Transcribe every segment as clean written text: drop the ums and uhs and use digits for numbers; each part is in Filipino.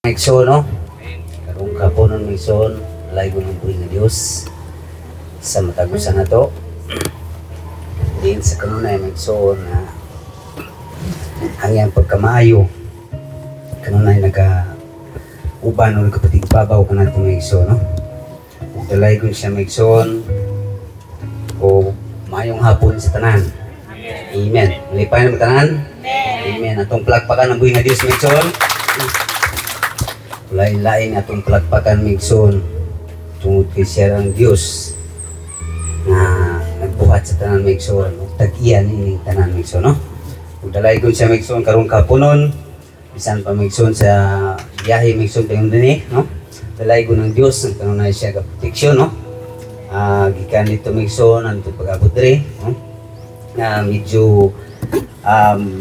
Maigsoon, no? Karong kaponon maigsoon, layo ng buhay ng Diyos sa matagusan na to. Din sa kanunay maigsoon na ang iyang pagkamaayo kanunay uban o nagkapatig babaw ka natin maigsoon, no? Kung dalay ko siya maigsoon o maayong hapon sa tanan. Amen. Malipay na tanan? Amen. Atong palakpakan ng buhay ng Diyos maigsoon. Lain-lain atong palakpakan migsoon tungod kay siya ang Diyos na nagbuhat sa tanan migsoon ug tag-iyan ining tanan migsoon, no? Ug dalay ko siya migsoon karong kapunon bisan pa migsoon sa biyahe migsoon dayon dinhi, no? Dalay ko ng Diyos ang kanunay siya ka proteksyon, no? Gikan dito migsoon ang pag-abot diri, no? Na medyo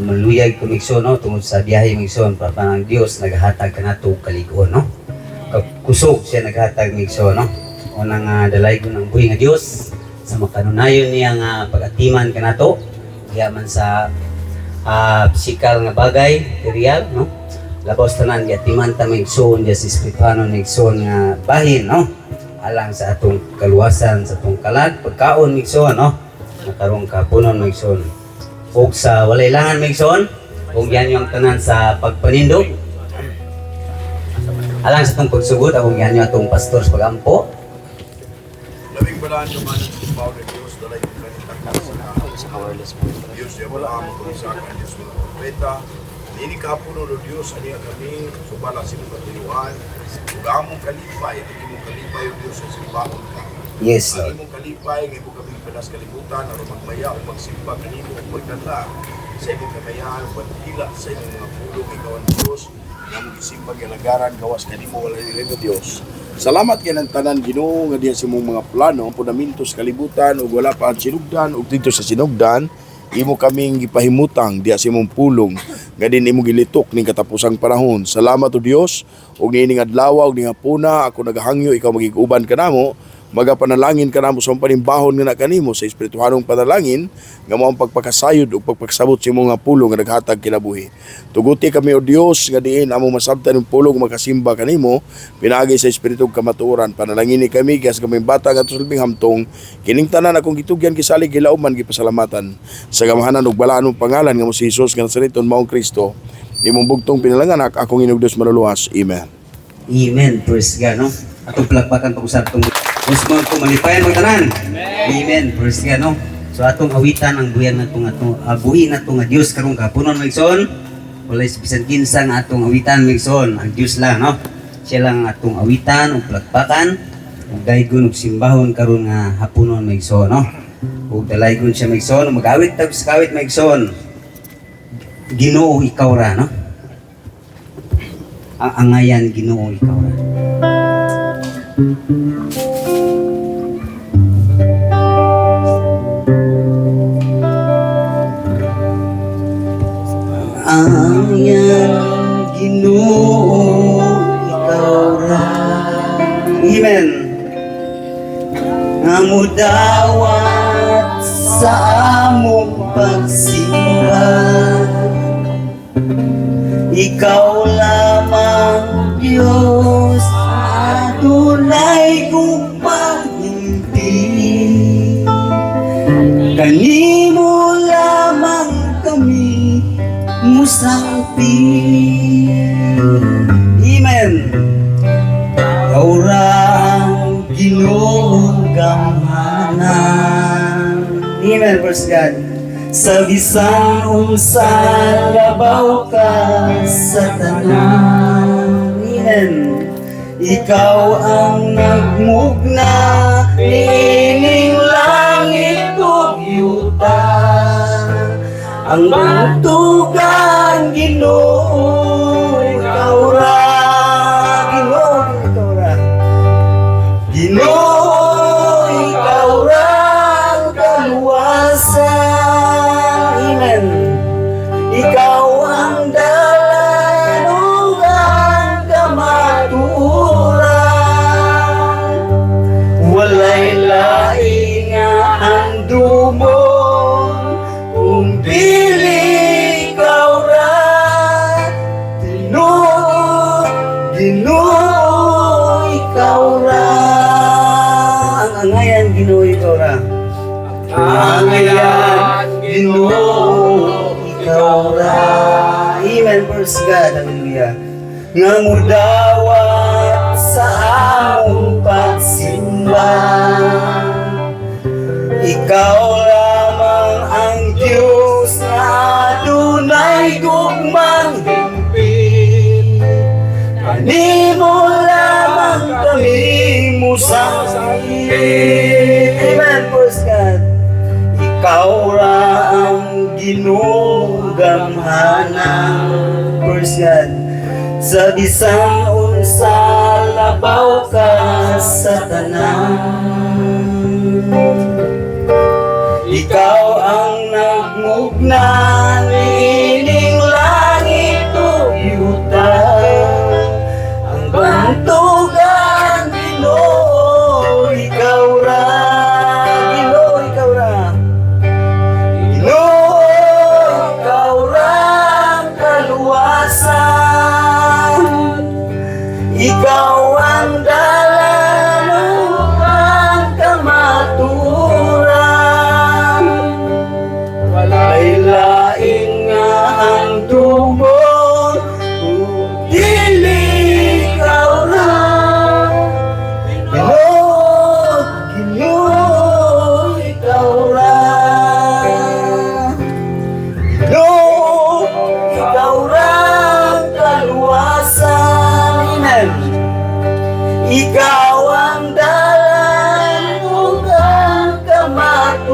maluyag ko migsoon, no? Tungod sa biyahe migsoon para pa ng Diyos naghatag kanato kaligon, no? Kusog siya naghatag migsoon, no? Unang dalay ko ng buhay nga Diyos sa makanunayon niya nga pag-atiman kanato yaman sa physical nga bagay, material, no? Labos tanan giatiman ta migsoon sa espirituhano migsoon nga bahin, no? Alang sa atong kaluwasan, sa atong kalag, pagkaon migsoon, no? Nakarong kapunon migsoon. Ug sa walay langan migsoon, ug yan yung tanan sa pagpanindog. Alang sa itong pagsugod, ug yan yung atong pastor sa pagampo. Labing balaan yung mga nagsipaw ng Diyos, dalay yung kanitang sa powerless mo. Diyos, yung wala mo kung sa akin, Diyos mga propeta. Ini kapuno ng Diyos, aniya kami, subala sa mga tinuan. Ug among kalipay, at imong kalipay yung Diyos sa simbahon ka. Yes, Ang Lord. imong kalipay, ng imong kaming pinas kalibutan, aron magmaya o magsimba kanimo o magdala sa imong kamayahan, pagkila sa imong mga pulong, ikaw ang Diyos, na mong isimba galagaran, gawas kanimo, wala nilin Diyos. Salamat kay ng tanan Ginoo nga diha sa imong mga plano, ang fundamento sa kalibutan, ug wala pa ang sinugdan, ug dito sa sinugdan, imo kaming gipahimutang diha sa imong pulong, nga din imo gilitok ning katapusang panahon. Salamat o Dios, ug niining adlaw ug ning hapuna, ako nagahangyo ikaw magig-uban kanamo. Magapanalangin ka na mo sa panimbahon nga na kanimo sa espirituhanong panalangin nga mo ang pagpakasayod o pagpakasabot sa imong nga pulong nga naghatag kinabuhi. Tuguti kami o Dios nga diin amo masabtan ng pulong makasimba kanimo pinagi sa espiritu kamatuoran. Panalangini kami kayas kaming bata nga sulbing hamtong kining tanan akong gitugyan kisalig gilauman gipasalamatan sa gamahanan ug balaan pangalan nga mo si Hesus nga Nasariton maong Kristo. Imong bugtong pinalanganak akong inugdos maluluwas. Amen. Amen. Praise God, no? Atong palakpakan pag-usap itong Usman ko malipayan magtanan. Amen. Praise God, no? So atong awitan ang buyan natong buhi natong nga Dios karong kapunon migsoon. Walay bisan kinsa nga atong awitan migsoon, ang Dios lang, no? Siya lang atong awitan ug palakpakan ug daygon ug simbahon karon nga hapunon migsoon, no? Ug dalaygon siya migsoon, mag-awit tag sa kawit migsoon. Ginoo ikaw ra, no? Ang angayan Ginoo ikaw ra. Ang Ginoo ikaw ra. Amen. Nga mudawat sa among pagsimba, ikaw lamang Diyos, adunay kong paghinti. Kanimo lamang kami musangpi. Amen. Ikaw ra ang Ginoong gamhanan. Amen. Praise God. Sa bisan unsa labaw ka sa tanan. Amen. Ikaw ang nagmugna niining langit ug yuta. Ang bugtugan Ginoo ikaw ra. Ginoo ikaw ra. Ginoo ikaw ra ang kaluwasan. Amen. Ikaw ang dalan ug ang kamatuoran. Walay lain nga handumon kung dili ikaw ra. Ginoo, ikaw ra. Ang angayan, Ginoo, ikaw ra. Ang angayan, Ginoo, ikaw ra. Amen. Praise God. Hallelujah. Nga mudawat sa among pagsimba. Ikaw lamang ang Diyos na adunay gugmang himpit. Kanimo lamang kami musangit. Amen. Praise God. Ikaw ra ang Ginoo gamhanan. Praise God. Sa bisan unsa labaw ka sa tanan. Ikaw ang nagmugna niining langit o yuta. Ang bantugan, Ginoo, ikaw ra. Ginoo, ikaw ra. Ginoo, ikaw ra ang kaluwasan. Ikaw ang dalan ang kamaturan. Walay lain nga ang tubod, dili ikaw ra. Ginoo, Ginoo, ikaw ra. Ginoo, ikaw ra ang kaluwasan. Ikaw ang dalan ug ang kamaturan.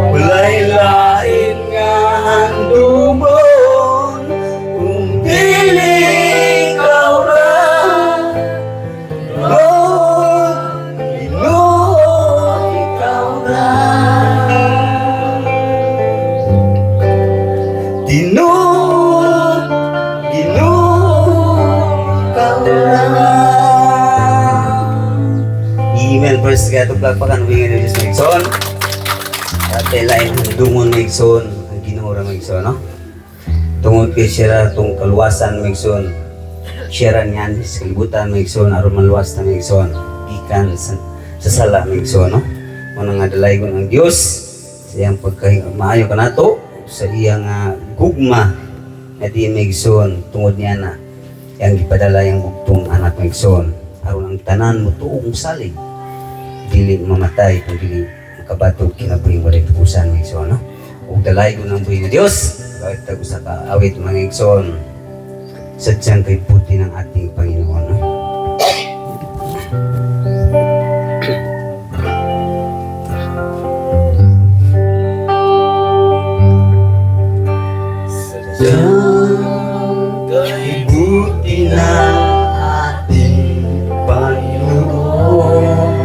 Walay lain nga handumon kung dili ikaw ra. Oh, Ginoo, ikaw ra. Amen. Praise God. Pagpagpakan wingan ng Diyos ng Igsoon. At lain ang dungon ng Igsoon. Ang Ginoo ra ng Igsoon, no? Tungod kay siya itong kaluwasan ng Igsoon. Siya ra niyan sa kalibutan ng Igsoon. Aron maluwas na ng Igsoon. Gikan sa sala ng Igsoon, no? Muna nga dalaygon ang Diyos sa iyang maayo ka na to. Sa iyang gugma na di ng Igsoon. Tungod niya na yang gipadala yung bugtong anak ng Igsoon. Aron ang tanan mo tuong salig. Dili mamatay kung dili makabatog kinabuhing walay tukusan mga Igsoon, no? Ug dalay ko ng buhay ng Diyos kahit tag-usa ka awit mga Igsoon sadyang kay puti ng ating Panginoon, no? Sadyang kay puti ng ating Panginoon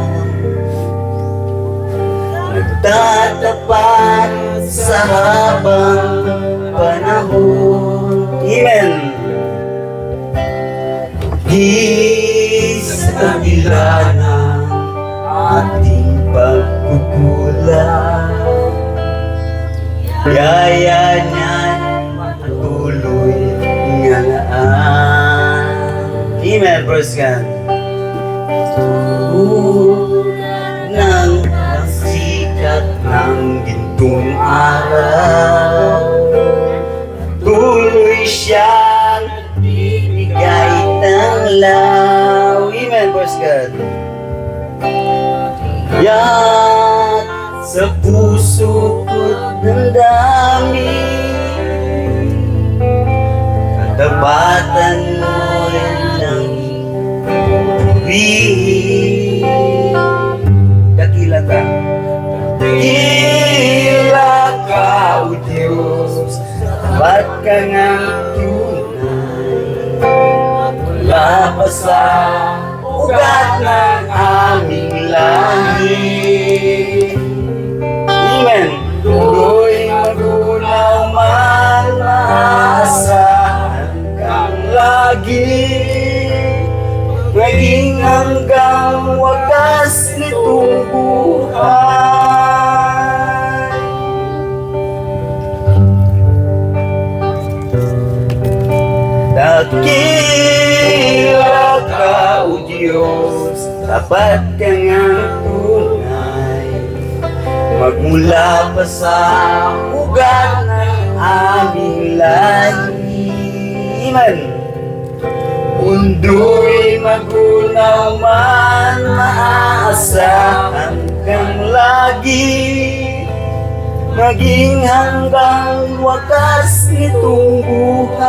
tatapat sa habang panahon. Amen. Di sa kabila ng ating pagkukulang, yaya niyan patuloy ngalaan. Amen. Praise God. Nang sikat ng gintong araw, tuloy siyang bibigay ng law. Amen, praise God. Yan sa puso ko't damdamin, katapatan mo lang purihin. Dakila ka. Dakila ka, O Diyos, tapat ka ng tunay. Wala pa sa ugat ng aming langit. Amen. Tuloy magunaw man maasahan kang lagi, maging hanggang wakas nitong buhay. Dakila ka o Diyos, tapat ka nga tunay. Magmula pa sa ugat ng aming lahi. Iman. Mundo'y magunaw man, maaasahan kang lagi. Maging hanggang wakas nitong buhay.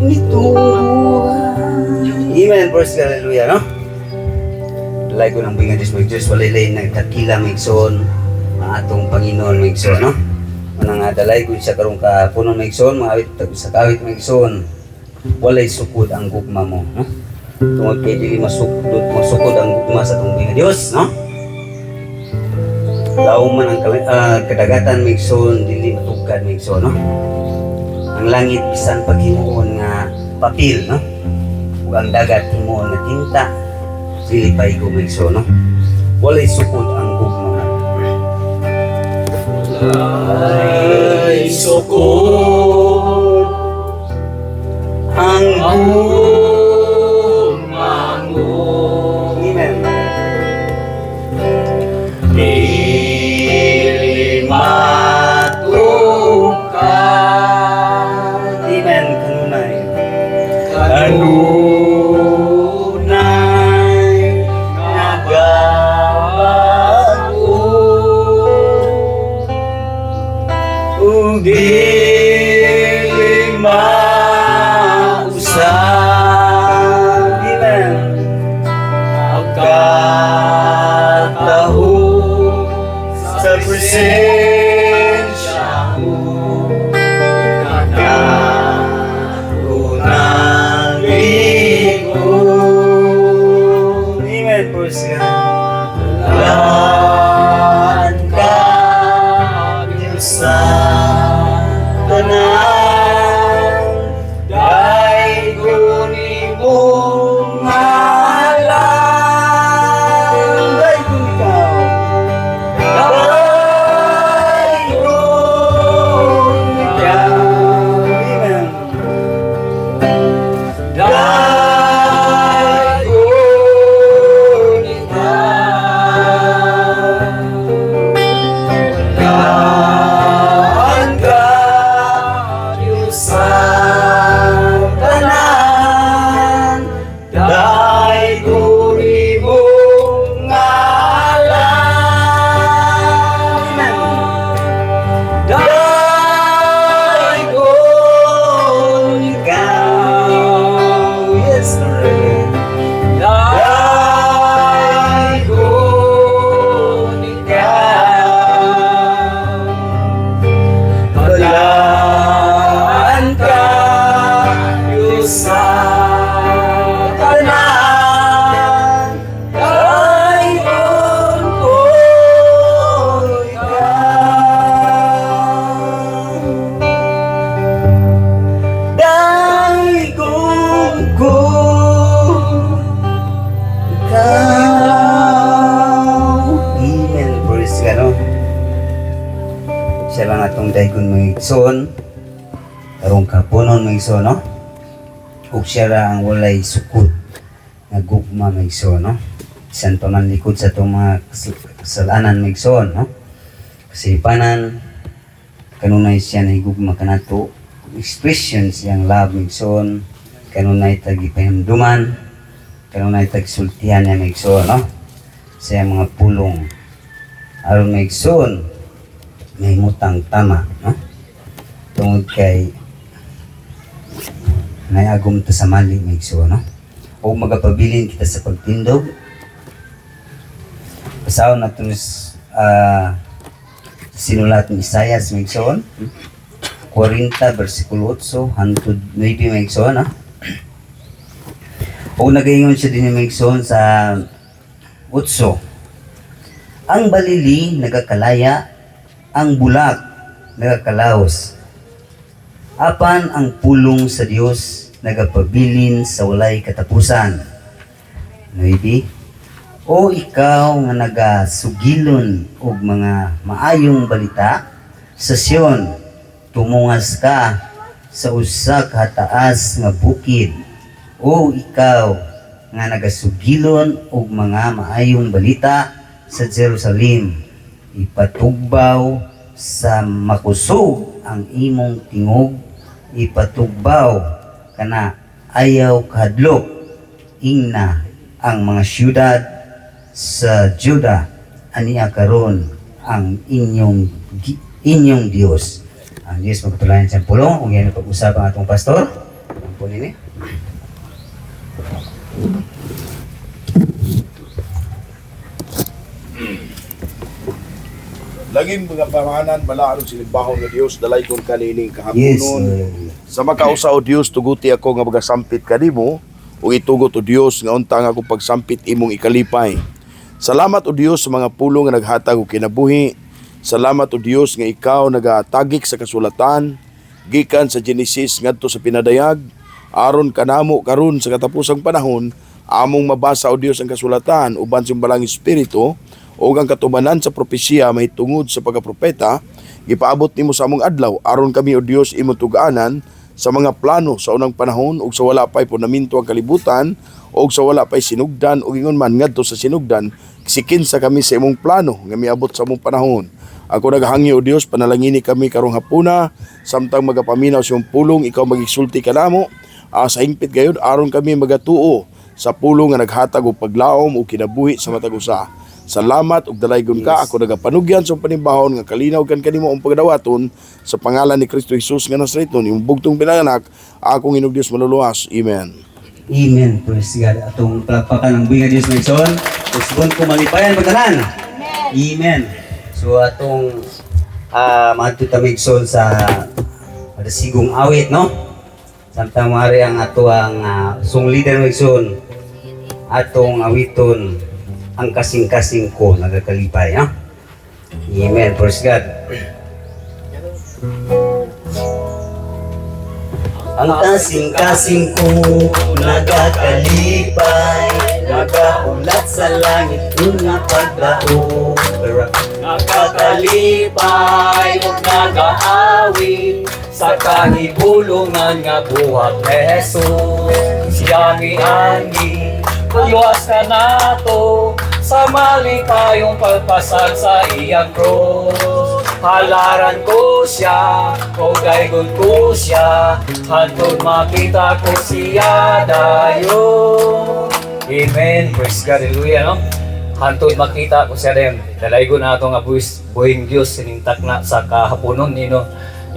Nitong buhay. Amen. Praise God. Hallelujah, no? Dalay ko ng binga Diyos, Diyos, walay nagkakila, Migson, ang atong Panginoon, Migson, no? Manang dalay ko siya karong kapunon, Migson, mga awit, sa kawit, Migson, walay sukod ang gugma mo, no? Tungod kay dili masukod ang gugma sa itong binga Diyos, no? Lao man ang kadagatan, Migson, dili matugkad, Migson, no? Ang langit, bisan paghimuon nga papel, no? Ug ang dagat, himuon nga tinta, dili paigo, Migson, no? Walay sukod ang gugma na. Ay sukod ang gugma mo. Amen. Dili matukad. Amen. Kanunay nagabago. Dili mausap. Amen. Pagkatahong sa presensya mo, nakarunang ligon. Amen. Praise God. Lahan ka, Diyos sa tanan, daigon imong ngalan. Daigon ikaw, daigon ikaw. Amen. Daigon ikaw. Lahan ka, Diyos sa tanan, daigon imong ngalan. Daigon ikaw. Yes, Lord. Daigon ikaw. Balaan ka, Diyos sa tanan, daigon ko ikaw. Daigon ko ikaw. Amen. Praise God, no? Siya lang atong daigon mga igsoon, karong kapunon mga igsoon, no? Ug siya lang ang walay sukod nga gugma mga igsoon, no? Bisan pa man likod sa itong mga kasalanan mga igsoon, no? Kasipanan, kanunay siya na higugma kanato, expression siyang love mga igsoon, kanunay tagipahimduman, kanunay tagsultihan niya mga igsoon, no? Sa iyang mga pulong aron mga igsoon may mutang tama, no? Tungod kay nayagom ta sa mali, mga igsoon, no? O magapabilin kita sa pagtindog. Pasahon na ito sinulat ni Isaias, mga igsoon, 40 versikulo 8 hangtod 9, mga igsoon, no? O nagaingon siya din, mga igsoon, sa 8. Ang balili nagakalaya, ang bulak nagakalaos. Apan ang pulong sa Dios nagapabilin sa walay katapusan. 9. O ikaw nga nagasugilon og mga maayong balita sa Sion, tumungas ka sa usa ka taas nga bukid. O ikaw nga nagasugilon og mga maayong balita sa Jerusalem, ipatugbaw sa makusog ang imong tingog, ipatugbaw kana ayaw kahadlok, ingna ang mga syudad sa Juda, aniya karon ang inyong Dios. Ang Dios magpatulayan sa pulong, kung yan ang pag-usap ang atong pastor. Ang po nini. Laging mga pamahanan, balaarong silimbahon nga Dios, dalay kong kanining Yes. kahaponon. Sa makausa o Dios, tuguti ako nga magasampit kanimo, o itugot o Dios nga untang ako pagsampit imong ikalipay. Salamat o Dios sa mga pulong nga naghatag og kinabuhi. Salamat o Dios nga ikaw nagatagik sa kasulatan, gikan sa Genesis ngadto sa pinadayag, aron kanamo karon sa katapusang panahon, among mabasa o Dios ang kasulatan uban sa balang espiritu, o ang katubanan sa propesya mahitungod sa pagkapropeta, gipaabot nimo sa among adlaw aron kami o Dios imong tug-anan sa mga plano sa unang panahon ug sa wala pay punamento ang kalibutan ug sa wala pay sinugdan ug ingon man ngadto sa sinugdan sikinsa kami sa imong plano nga miabot sa among panahon. Ako nagahangyo o Dios, panalangini kami karong hapuna samtang magapaminaw sa imong pulong, ikaw magisulti kanamo sa hingpit gayud aron kami magatuo sa pulong nga naghatag og paglaom o kinabuhi sa matag usa. Salamat ug dalaygon ka. Ako nagapanugyan sa panimbahon nga kalinaw kan kanimo ang pagdawaton sa pangalan ni Kristo Jesus nga Nazareton, imong bugtong pinanganak, akong Ginoo Dios manuluwas. Amen. Amen. Praise God. Atong palakpakan ng buhay nga Diyos na ison. Usbon ko malipayan pagkanan. Amen. So atong matutamigson sa sigong awit, no? Samtang mari ang ato ang sunglidan ng igsoon, atong awiton ang kasing-kasing ko nagakalipay, ha? Amen. Praise God. Ang kasing-kasing ko nagakalipay, nagaulat sa langit nga pagdao. Nagakalipay ug nagaawit sa kahibulungan nga buhat ni Jesus. Siya miangi, luwas ka nato sa malikayong pagpasag sa iyang cross. Halaran ko siya, o daygon ko siya, hantod makita ko siya dayon. Amen. Praise God. Hallelujah, no? Hantod makita ko siya dayon. Dalaygon na ito nga buhing Diyos sinintak na sa kahaponon nino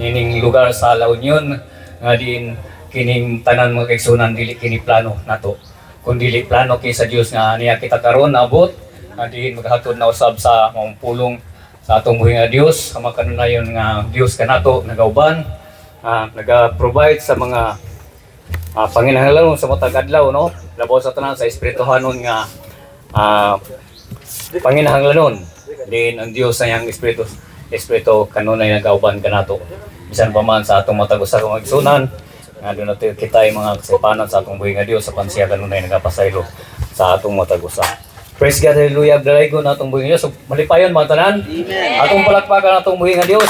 nining lugar sa La Union nga din kining tanan mga kaigsunan dili kini plano nato. Kung dili plano kini sa Dios nga niya kita karon naabot nga din maghatod na usab sa mong pulong sa atong buhing nga Dios, kama kanunayon nga Dios kanato nagauban, naga-provide sa mga panginahanglan sa matag adlaw, no? Labaw sa tanan sa espirituhanon nga panginahanglanon. Din ang Dios sa iyang espiritu kanunay nagauban kanato. Bisan pa man sa atong matag usa ka magsunan, nga doon natin kita yung mga kasipanan sa atong buhay nga Diyos sa pansiya kanunay nagapasaylo sa atong matag usa. Praise God, hallelujah, dalaygon na atong buhay nga Diyos. So, malipayon mga tanan. Amen. Atong palakpakan atong buhay nga Diyos.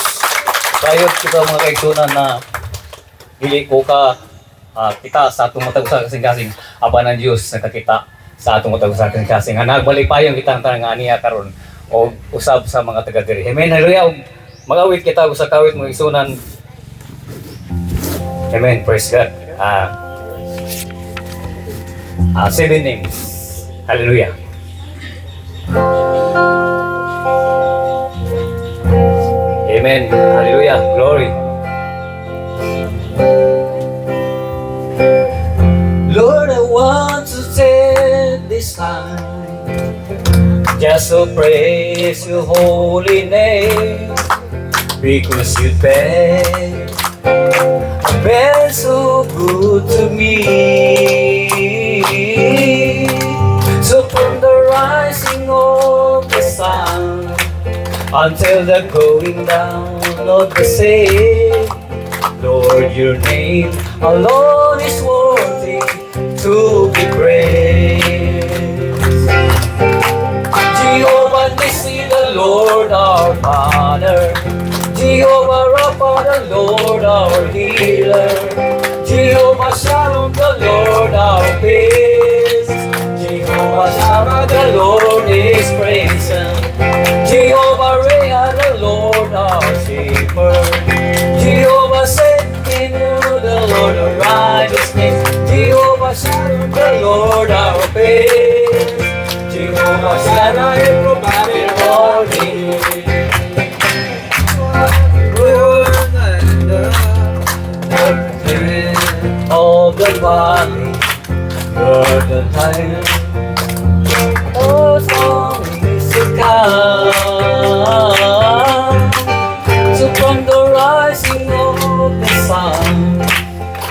Sayot kita mga kaigsunan na dili ko ka kita sa atong matag usa kasing-kasing aban ng Diyos nakakita sa atong matag usa kasing-kasing. Nagbalipayon kita ang tanang aniya karon o usab sa mga taga diri. Amen, hallelujah. Mag-awit kita sa kawit mga kaigsunan. Amen, praise God. 7 names. Hallelujah. Amen. Hallelujah. Glory. Lord, I want to take this time just to praise your holy name, because you've been so good to me. So from the rising of the sun until the going down of the same, Lord, your name alone is worthy to be praised. Lord our banner. Jehovah Rapha, the Lord our healer. Jehovah Shalom, the Lord our peace. Jehovah Shammah, the Lord is praising. Jehovah Rea, the Lord our shepherd. Jehovah Sekinu, the Lord of righteousness. Jehovah Shalom, the Lord our peace. Jehovah Shammah, everybody holy. All the valley, you're the lion. Oh, song is to come. So from the rising of the sun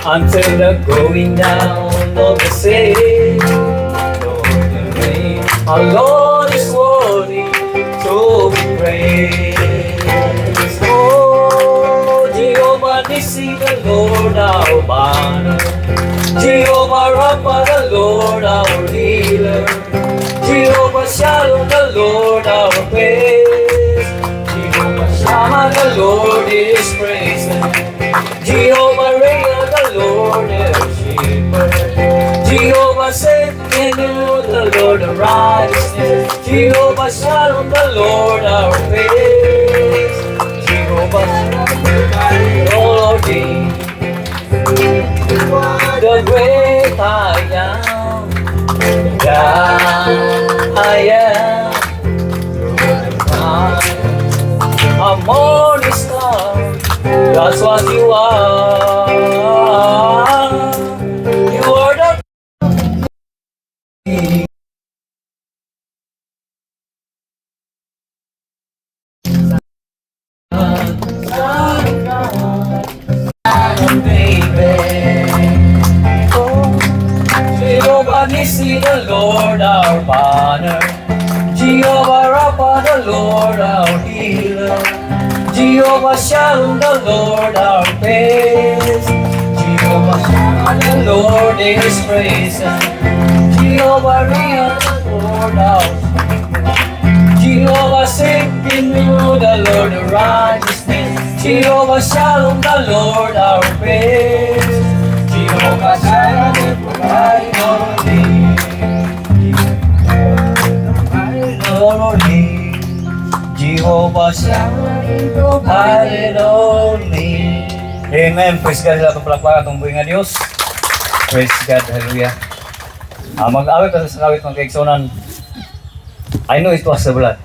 until the going down of the same, Lord, the rain, our Lord is worthy to be praised. Oh, Jehovah Nissi, the Lord our banner. Jehovah Rapha, the Lord our healer. Jehovah Shalom, the Lord our peace. Jehovah Shammah, the Lord is praised. Jehovah Rea, the Lord our shepherd. Jehovah Sekinu, the Lord of righteousness. Jehovah Shalom, the Lord our peace. Jehovah Shalom, the Lord is the great I am. God, I am. A morning star, that's what you are. You are the baby. Oh, Jehovah Nissi, the Lord our banner. Jehovah Rapha, the Lord our healer. Jehovah Shalom, the Lord our peace. Jehovah Shammah, the Lord is praising. Jehovah Rea, the Lord our Jehovah Sekinu, the Lord of righteousness. Jehovah Shalom, the Lord our peace. Jehovah Shammah, the provide only. Jehovah Shammah, provide only. Amen. Praise God sa itong palakpakan, itong buhay nga Diyos. Praise God. Hallelujah. Mag-awit ka sa kawit mga kaigsonan. I know it was the blood.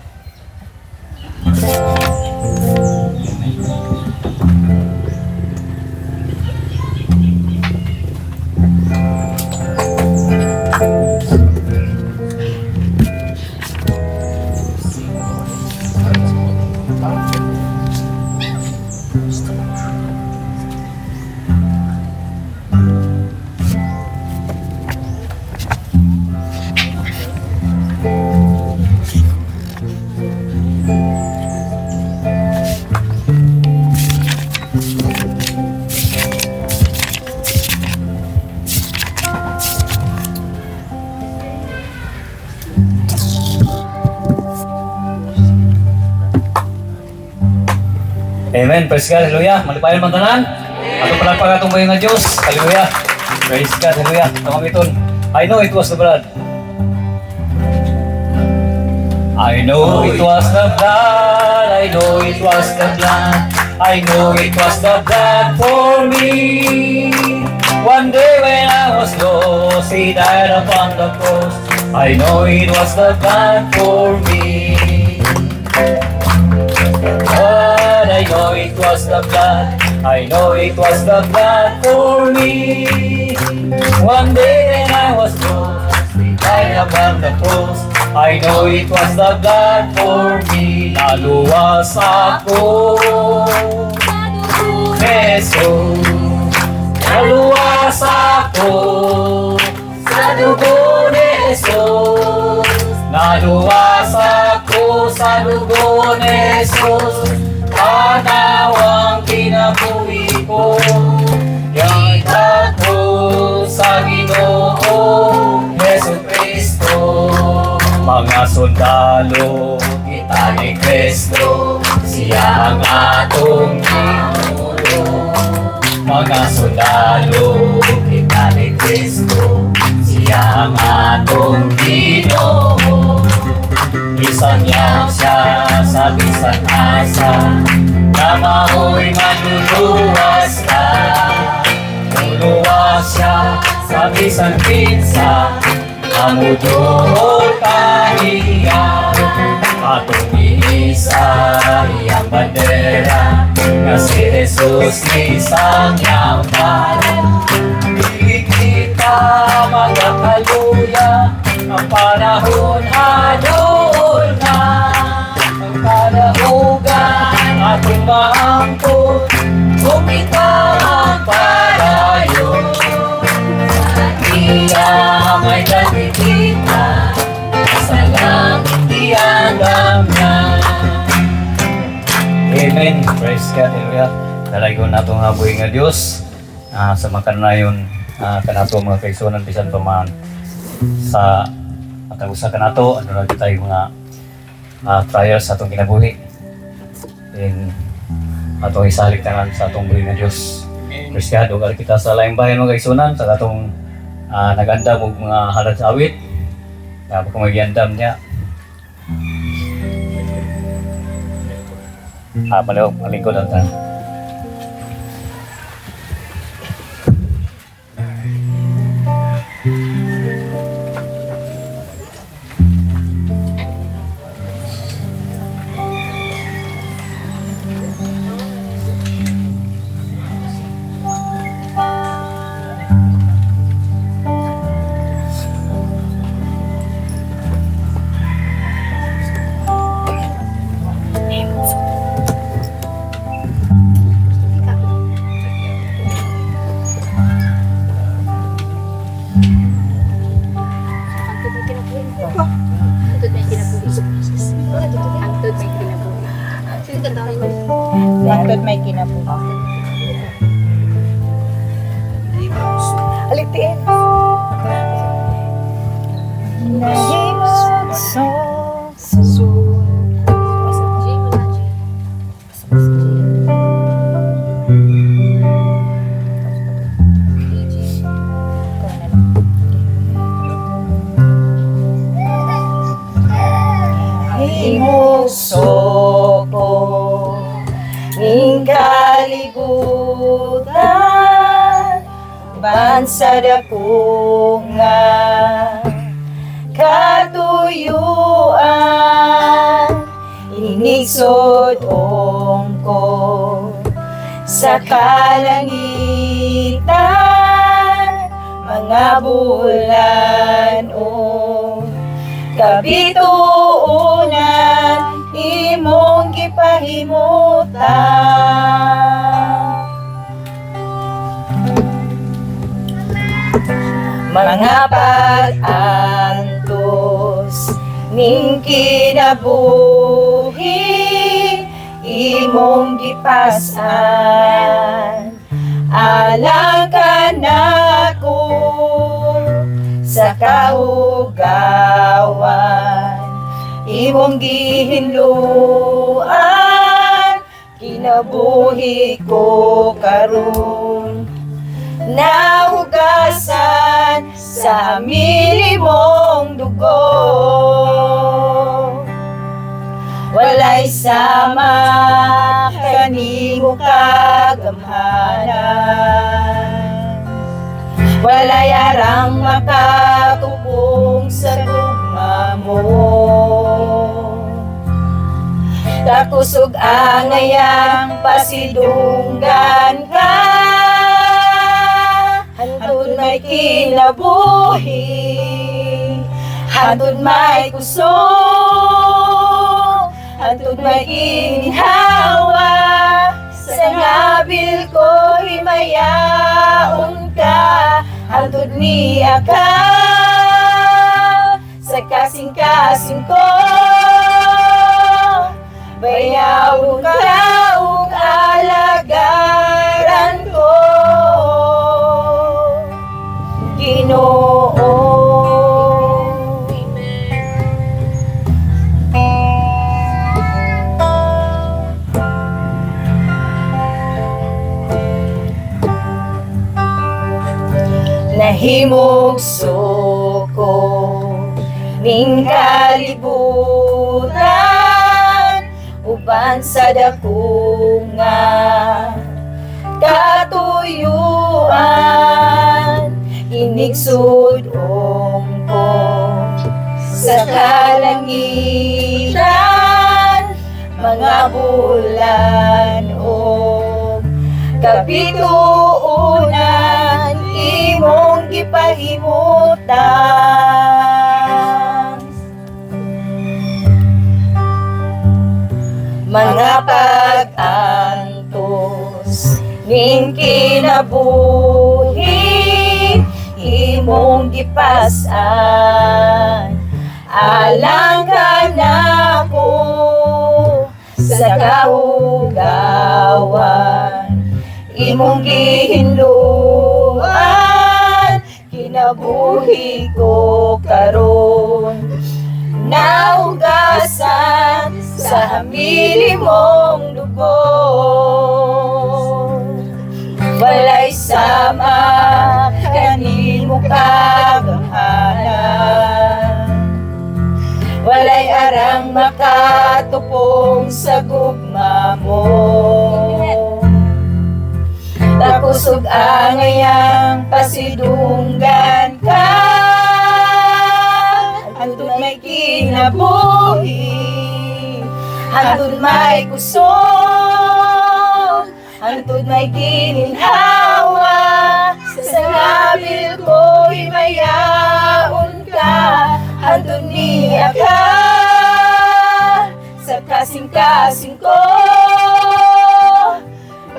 Amen. Praise God. Hallelujah. Malipayan man tanan. Ato palakpakan atong buhay nga Diyos. Hallelujah. Praise God. Hallelujah. Tamagiton. I know it was the blood. I know it was the blood. I know it was the blood. I know it was the blood for me. One day when I was lost, He died upon the cross. I know it was the blood for me. I know it was the blood. I know it was the blood for me. One day when I was lost, He died upon the cross. I know it was the blood for me. Naluwas ako, Jesus. Naluwas ako sa dugo ni Jesus. Naluwas ako sa dugo ni Jesus. Panawang kinabuhi ko, kita ko sa Ginoo Jesu Kristo. Mga sundalo, kita ni Kristo, siya ang atong Ginoo. Mga sundalo, kita ni Kristo, siya ang atong Ginoo. Bisan niya siya sa bisan asa, na mao'y manluluwas ka. Luluwas siya sa bisan pinsa, amuduhol kaniya. Atong iisa iyang bandera, nga si Jesus ni isang yaman. Dili kita magakaluya, ang panahon hadol na. Ang kadahugan ating maangkot, kung ikaw ang padayo. Iya may dati kita, sa lang hindi alam niya. Amen. Praise God. Hallelujah. Dalagon nato nga buhi nga Diyos. Sa makanayon kanato mga kaigsunan bisan pa man sa atang usa kanato ano na tayo mga trials sa atong kinabuhi. In atong isalig tanan sa atong buhi nga Diyos. Praise God. Ugal kita sa laing bayan mga kaigsunan sa atong nagandam og mga halad sa awit. Kung magyandam niya. Palaw, malingkod ang tanan. Hangtod may kinabuhi. Alitiin. Nahimog sa suko. Himog soko ning kalibutan, bansa dako nga katuyuan, inigsod ongko sa kalangitan, mga bulan o kabituunan imong gipahimutan. Mga pag-antos ning kinabuhi imong gipasan, alang ka nako sa kaugawan, imong gihinluan, kinabuhi ko karon, nahugasan sa mili mong dugo. Walay sama kanimo kagamhanan, walay arang makatubong sa gugma mo. Takusog angayang pasidunggan ka, hantod may kinabuhi, hantod may kusog, hantod may ginhawa. Sa ngabil ko himayaon ka, hantod niya ka sa kasing-kasing ko. Bayawon ka ug alagaran ko, Ginoo. nahimog suko ning kalibutan uban sa dako nga katuyuan inigsud ko sa kalangitan mga bulan o kapituunan imong gipahimutan mga pag-antos ning kinabuhi imong gipasan alang ka nako sa kaugawan imong gihinluan kinabuhi ko karon naugasan sa hamili mong dugo walay sama kanimo kagahanan walay arang makatupong sa gugma mo takusog angayang pasidunggan ka hantod may kinabuhi hantod may kusog hantod may gininhawa sa ngabil ko'y mayaon ka hantod niya ka sa kasing-kasing ko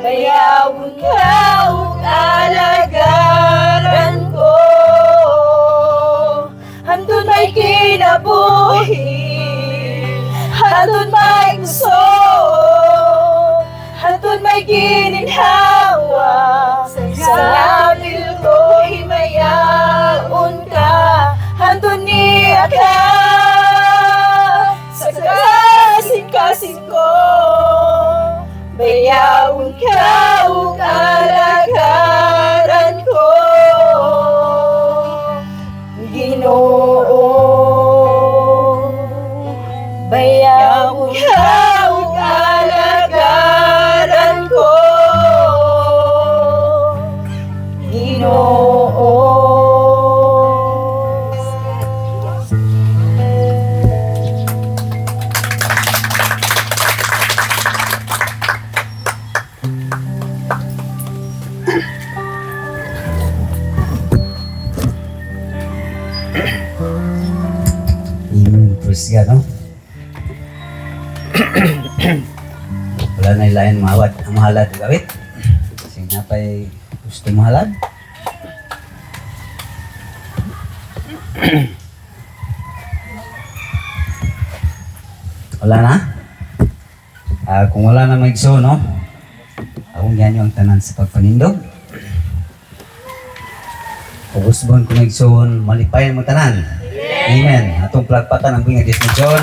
bayawon ka ug alagaran ko hantod may kinabuhi hantod may kusog hantod may gininhawa sa labil ko'y mayaon ka hantod niya ka sa kasing-kasing ko bayawon ka ug alagaran ko Ginoo bayawon ka ug alagaran ko Ginoo Praise God, no? Wala na ilayan mawat ang mahalad gawit. Kasi nga pa'y gusto mahalad. Wala na? Kung wala na maigso, no? Akong ganyo ang tanan sa pagpanindog. Kung gusto mo kung maigsoon, malipayan mo tanan. Amen. Atong plagpatan ang bingag ni John.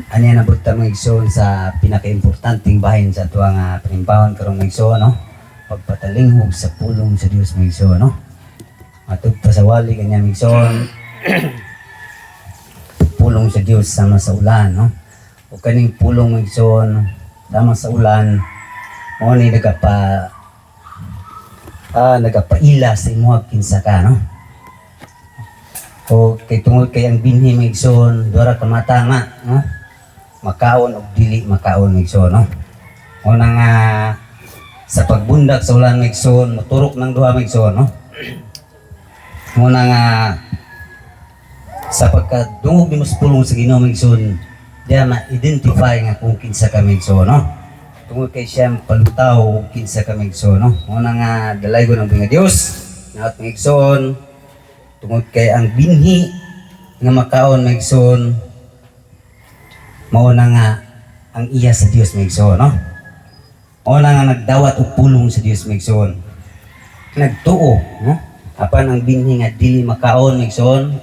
Ano yan ang buta mga igsoon sa pinaka-importanting bahin sa tuwang panimbawan karong mga igsoon, no? Pagpatalinghog sa pulong sa Diyos mga igsoon, no? Matugpa sa wali kanya mga igsoon. Pulong sa Diyos sama sa ulan, no? O kaning pulong mga igsoon sama sa ulan, mo ni nagapaila sa imuhag kinsa ka, no? O kay tungod kay ang binhi mga igsoon, dora ka matama, no? Makaon o dili makaon mga igsoon, no? O nang sa pagbundak sa ulan mga igsoon, maturok ng duha mga igsoon, no? O nang sa pagkadungog ni mas pulong sa Ginoo mga igsoon, diya ma-identify nga kung kinsa ka mga igsoon, no? Tungod kay siyang palutaw kinsa ka mga igsoon, no? O nang dalaygo ng mga Dios, na at mga igsoon, tungod kay ang binhi nga makaon mga igsoon mao na nga ang iya sa Dios mga igsoon, no? Mao na nga nagdawat og pulong sa Dios mga igsoon. Nagtuo, no? Apan ang binhi nga dili makaon mga igsoon,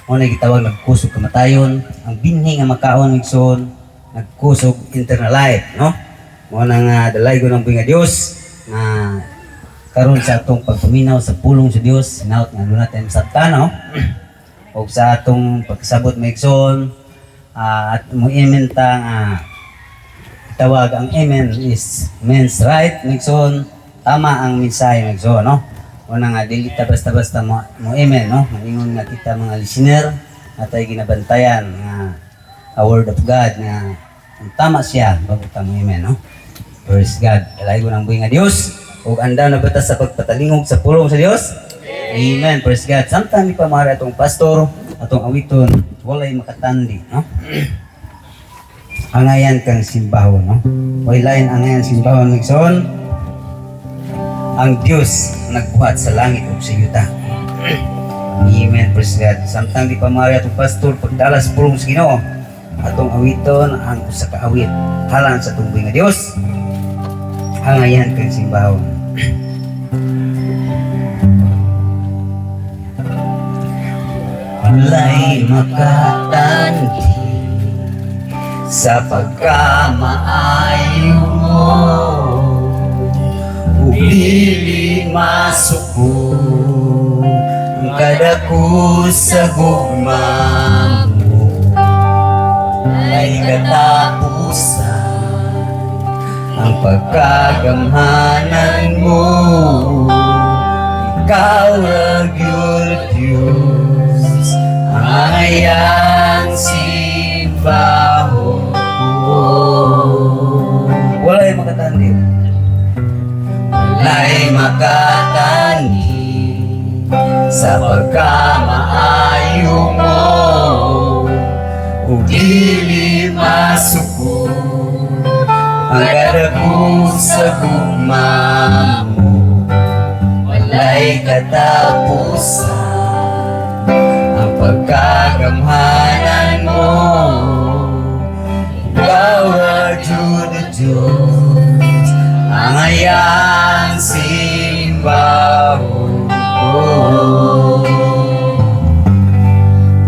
mao na gitawag nagkusog kamatayon. Ang binhi nga makaon mga igsoon, nagkusog internal life, no? Mao na nga dalaygo ng mga Dios na karon sa atong pagpaminaw sa pulong sa Dios, sinaot nga doon natin sa tanaw o sa atong pagkasabot maigsoon at mo imenta nga tawag ang amen is men's right maigsoon, tama ang mensahe maigsoon, no? Una nga dili ta basta-basta mo amen, no? Maingon nga kita mga listener natay ginabantayan nga a word of God nga kung tama siya bago ta mo amen, no? Praise God. Kalayo ng buhay nga Dios ug anda na batas sa pagpatalingog sa pulong sa Dios. Amen. Praise God. Samtang ni pamara atong pastor, atong awiton, walay makatandi, no? Angayan kang simbahon, no? Way lain angayan simbahon migsoon. Ang Dios nagbuhat sa langit ug sa yuta. Amen. Praise God. Samtang di pamara atong pastor pagdala sa pulong sa Ginoo, atong awiton ang usa ka awit halang sa tunggoy nga Dios. Angayan kang simbahon. Walay makatandi sa pagkamaayo mo, ug dili masuko ang kadako sa gugma mo. Ay katapusan ang pagkagamhanan mo, ikaw ragyod Diyos, ang ayang simbahon ko. Walay makatandi. Walay makatandi sa pagkamaayo mo, ug dili masuko ang kadako sa gugma mo. Walay katapusan ang pagkagamhanan mo, ikaw ragyod Diyos, ang ayang simbahon ko.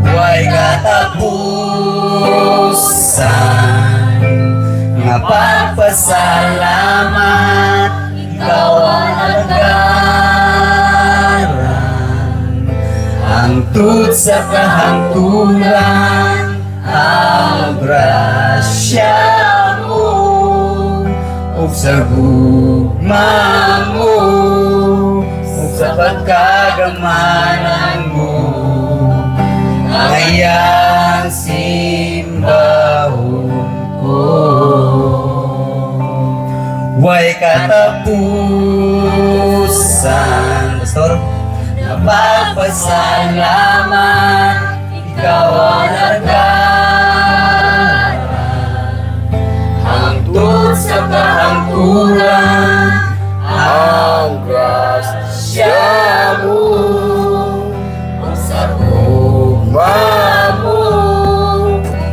Way katapusan nga pagpasalamat, ikaw ang nagaran, hangtod sa kahangturan, ang grasya mo, ug sa gugma mo, ug sa pagkagamanan mo, ang ayang simbahon ko. Way katapusan, Pastor, napapasalamat, ikaw ang nagaran, hangtod sa kahangturan, ang grasya mo, ug sa gugma mo,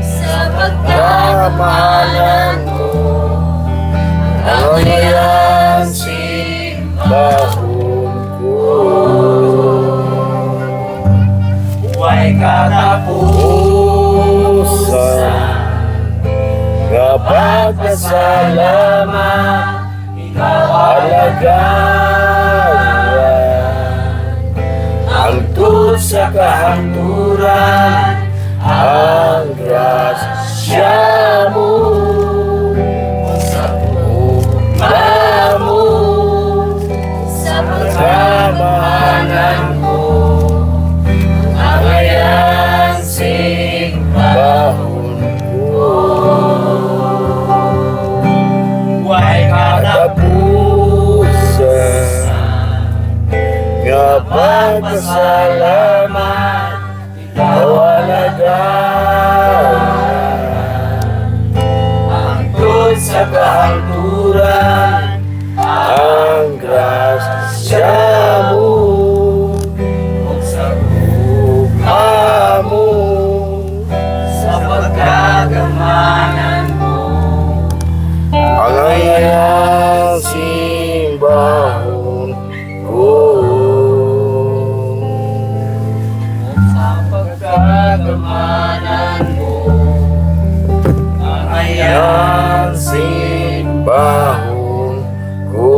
sa pagkamahalan mo, ang ayang simbahon ko. Way katapusan nga pagpasalamat, ikaw ang nagaran, hangtod sa kahangturan, ang grasya mo, sa gugma mo, sa pagkamahalan mo, ang ayang simbahon ko. Way katapusan nga pagpasalamat, ikaw ang nagaran, hangtod sa kahangturan, ang grasya mo, ug sa gugma mo, sa pagkagamanan mo, ang ayang simbahon ko. Sa pagkagamanan mo, ang ayang simbahon ko.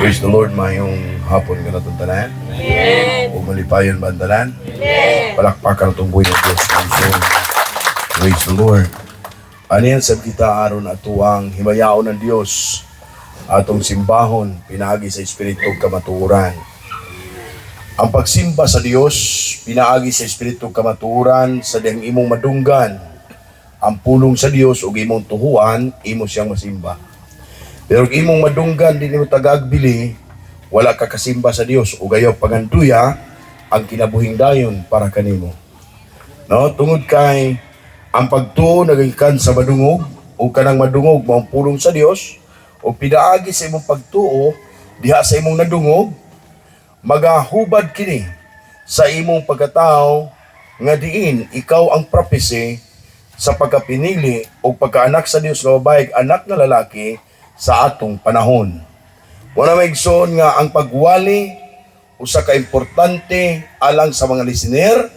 Praise the Lord, mayong hapon ka na itong tanan. O malipayon ba ang tanan? Palakpakan itong buhay ng Diyos. Praise the Lord. Ano yan sa kita aron at tuwang himayaon ng Diyos atong simbahon, pinaagi sa Espiritu kamatuoran. Ang pagsimba sa Diyos, pinaagi sa Espiritu kamatuoran sa diyang imong madunggan. Ang pulong sa Diyos ug imong tuhuan, imo siyang masimba. Pero kung imong madunggan, di mo tagagbili, wala ka kasimba sa Diyos o gayaw paganduya ang kinabuhing dayon para kanimo. No, tungod kay ang pagtuo nagagikan sa madungog o kanang madungog mao ang pulong sa Dios o pinaagi sa imong pagtuo diha sa imong nadungog magahubad kini sa imong pagkatao nga diin ikaw ang prophecy sa pagkapinili o pagkaanak sa Dios nga babae anak nga lalaki sa atong panahon. Wala maigsoon nga ang pagwali usa ka importante alang sa mga listener,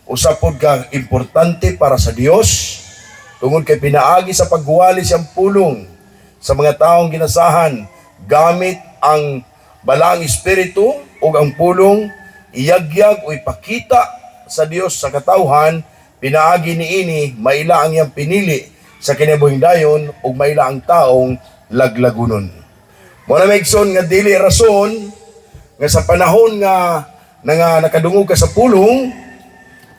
usa pod ka importante para sa Dios tungod kay pinaagi sa pagwali siyang pulong sa mga taong ginasahan gamit ang balang espiritu o ang pulong iyagyag o ipakita sa Dios sa katawhan. Pinaagi niini maila ang iyang pinili sa kinabuhing dayon ug maila ang taong laglagunon. Muna maigsoon nga dili rason nga sa panahon nga nakadungog ka sa pulong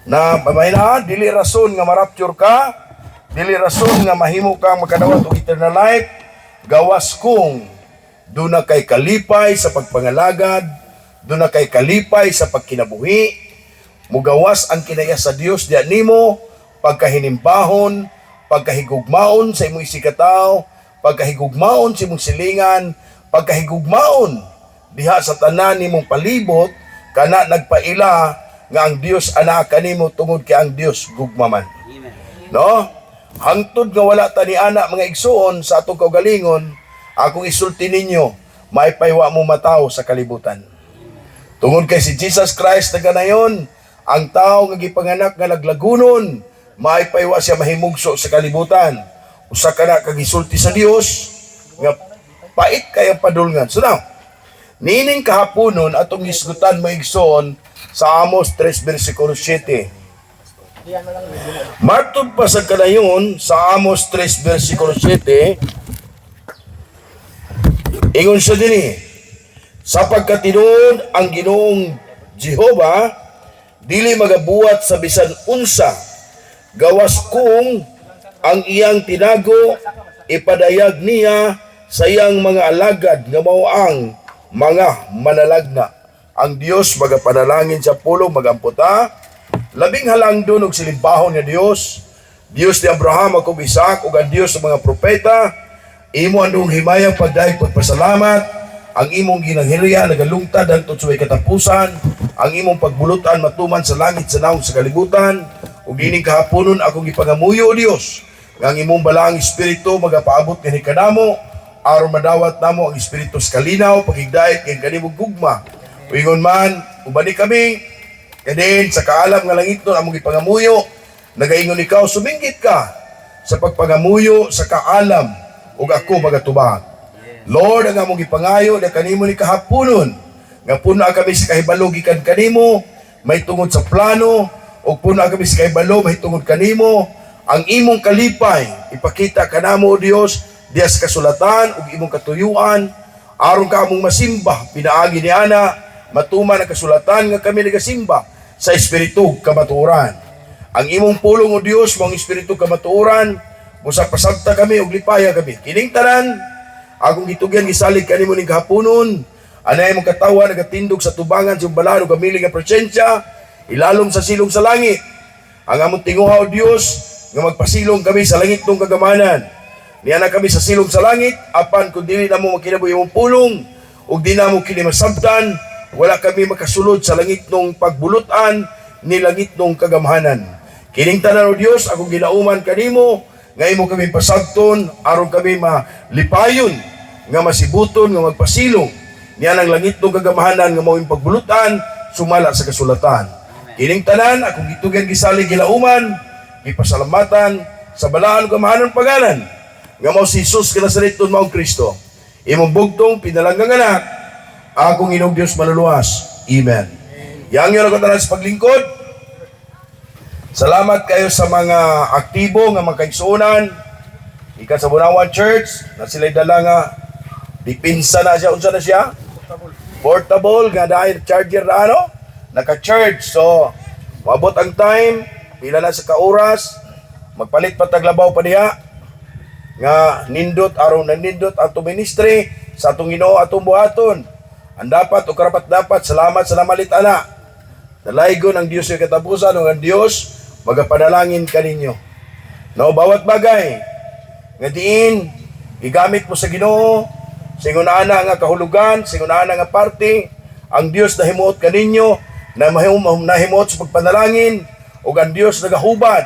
na mamayna dili rason nga marapture ka, dili rason nga mahimo kang makadawat og eternal life, gawas kung doon na kay kalipay sa pagpangalagad, doon na kay kalipay sa pagkinabuhi, mugawas ang kinaya sa Dios diya nimo, pagkahinimbahon, pagkahigugmaon sa imong isikataw, pagkahigugmaon sa imong silingan, pagkahigugmaon diha sa tanan nimong palibot, kana nagpaila nga ang Dios ana kanimo tungod kay ang Dios gugmaman. No? Hangtod nga wala ta ni ana mga igsuon sa atong kaugalingon, akong isulti ninyo, may paywa mo mataw sa kalibutan. Tungod kay si Jesus Christ na ganayon, ang tao nga gipanganak nga laglagunon, may paywa siya mahimugso sa kalibutan. Usa ka na kagisulti sa Dios nga pait kayang padulngan. So now, nining kahaponon atong isgutan mo igsoon sa Amos 3 versikulo 7. Martod pa sa kanayon sa Amos 3 versikulo 7. Ingon siya dinhi, sapagkat tinuod ang Ginoong Jehova dili magabuhat sa bisan unsa, gawas kung ang iyang tinago ipadayag niya sa iyang mga alagad nga mao ang mga manalagna. Ang Dios magapanalangin sa pulong magamputa, labing halangdon og silimpahon nga Dios, Dios ni Abraham ug Isaac ug ang Dios sa mga propeta, imo anong himayang pagdayeg pagpasalamat, ang imong ginanghirya nagalungtad hangtod sa katapusan, ang imong pagbulutan matuman sa langit sa naong sa kalibutan, ug dining kahaponon akong ipangamuyo o Dios, nga ang imong balaang espiritu magapaabot kini kanamo, aron madawat namo ang espiritu sa kalinaw, pagigdait kay kanimong gugma. Uingon man, ubani kami, kadin sa kaalam nga langit nun among ipangamuyo, nagaingon ikaw, suminggit ka sa pagpangamuyo sa kaalam, ug ako magatubag. Lord, ang among ipangayo na kanimo ni kahaponon, nga puna kami sa kahibalo gikan kanimo, may tungod sa plano, o puna kami sa kahibalo, may tungod kanimo, ang imong kalipay, ipakita kanamo o Dios, diya sa kasulatan, ug imong katuyuan, aron ka among masimba, pinaagi ni ana, matuman ang kasulatan nga kami nagasimba, sa espiritu kamatuoran. Ang imong pulong o Dios, mong espiritu kamatuoran, musa pasagta kami, ug lipaya kami. Kining tanan, akong gitugyan gisalig kanimo ning kahaponon, anay mong katawa nagatindog sa tubangan sa balado kamili nga presensya, ilalom sa silong sa langit. Ang among tinguha o Dios nga magpasilong kami sa langit ng kagamanan. Niya na kami sa silong sa langit, apan kung dili na mo makinabuhi mong pulong, ug di na mo kini masabtan, wala kami makasulod sa langit ng pagbulutan ni langit ng kagamahanan. Kining tanan o Dios, akong ginauman kanimo, nga imo kami pasagton, aron kami malipayon, nga masibuton, nga magpasilong. Niya ng langit ng kagamahanan nga mawing pagbulutan, sumala sa kasulatan. Kining tanan, akong gitugan gisalig gilauman, gipasalamatan, sa balaan kamahanan paganan, nga mao si Jesus ka Nazareton maong Kristo. Imong bugtong pinalanggang anak, akong Ginoong Diyos maluluwas. Amen. Yang yun ako tanan sa paglingkod. Salamat kayo sa mga aktibo nga mga kaigsuonan. Ikan sa Bunawan Church, na sila'y dala nga, dipinsa na siya, unsa na siya? Portable, nga dahil charger na ano? Naka-charge. So, mabot ang time, pila na sa kauras, magpalit pa taglabaw pa diha, nga nindot, araw na nindot, atong ministry, sa atong Ginoo atong buhaton. Ang dapat, o karapat dapat, salamat sa namalit ana. Dalaygon ang Diyos yung katapusan, ang Diyos, magapanalangin ka ninyo. No, bawat bagay, nga diin, igamit mo sa Ginoo, singunana nga kahulugan, singunana nga parte, ang Diyos na himuot ka ninyo, na himuot sa pagpanalangin, o ang Diyos nagahubad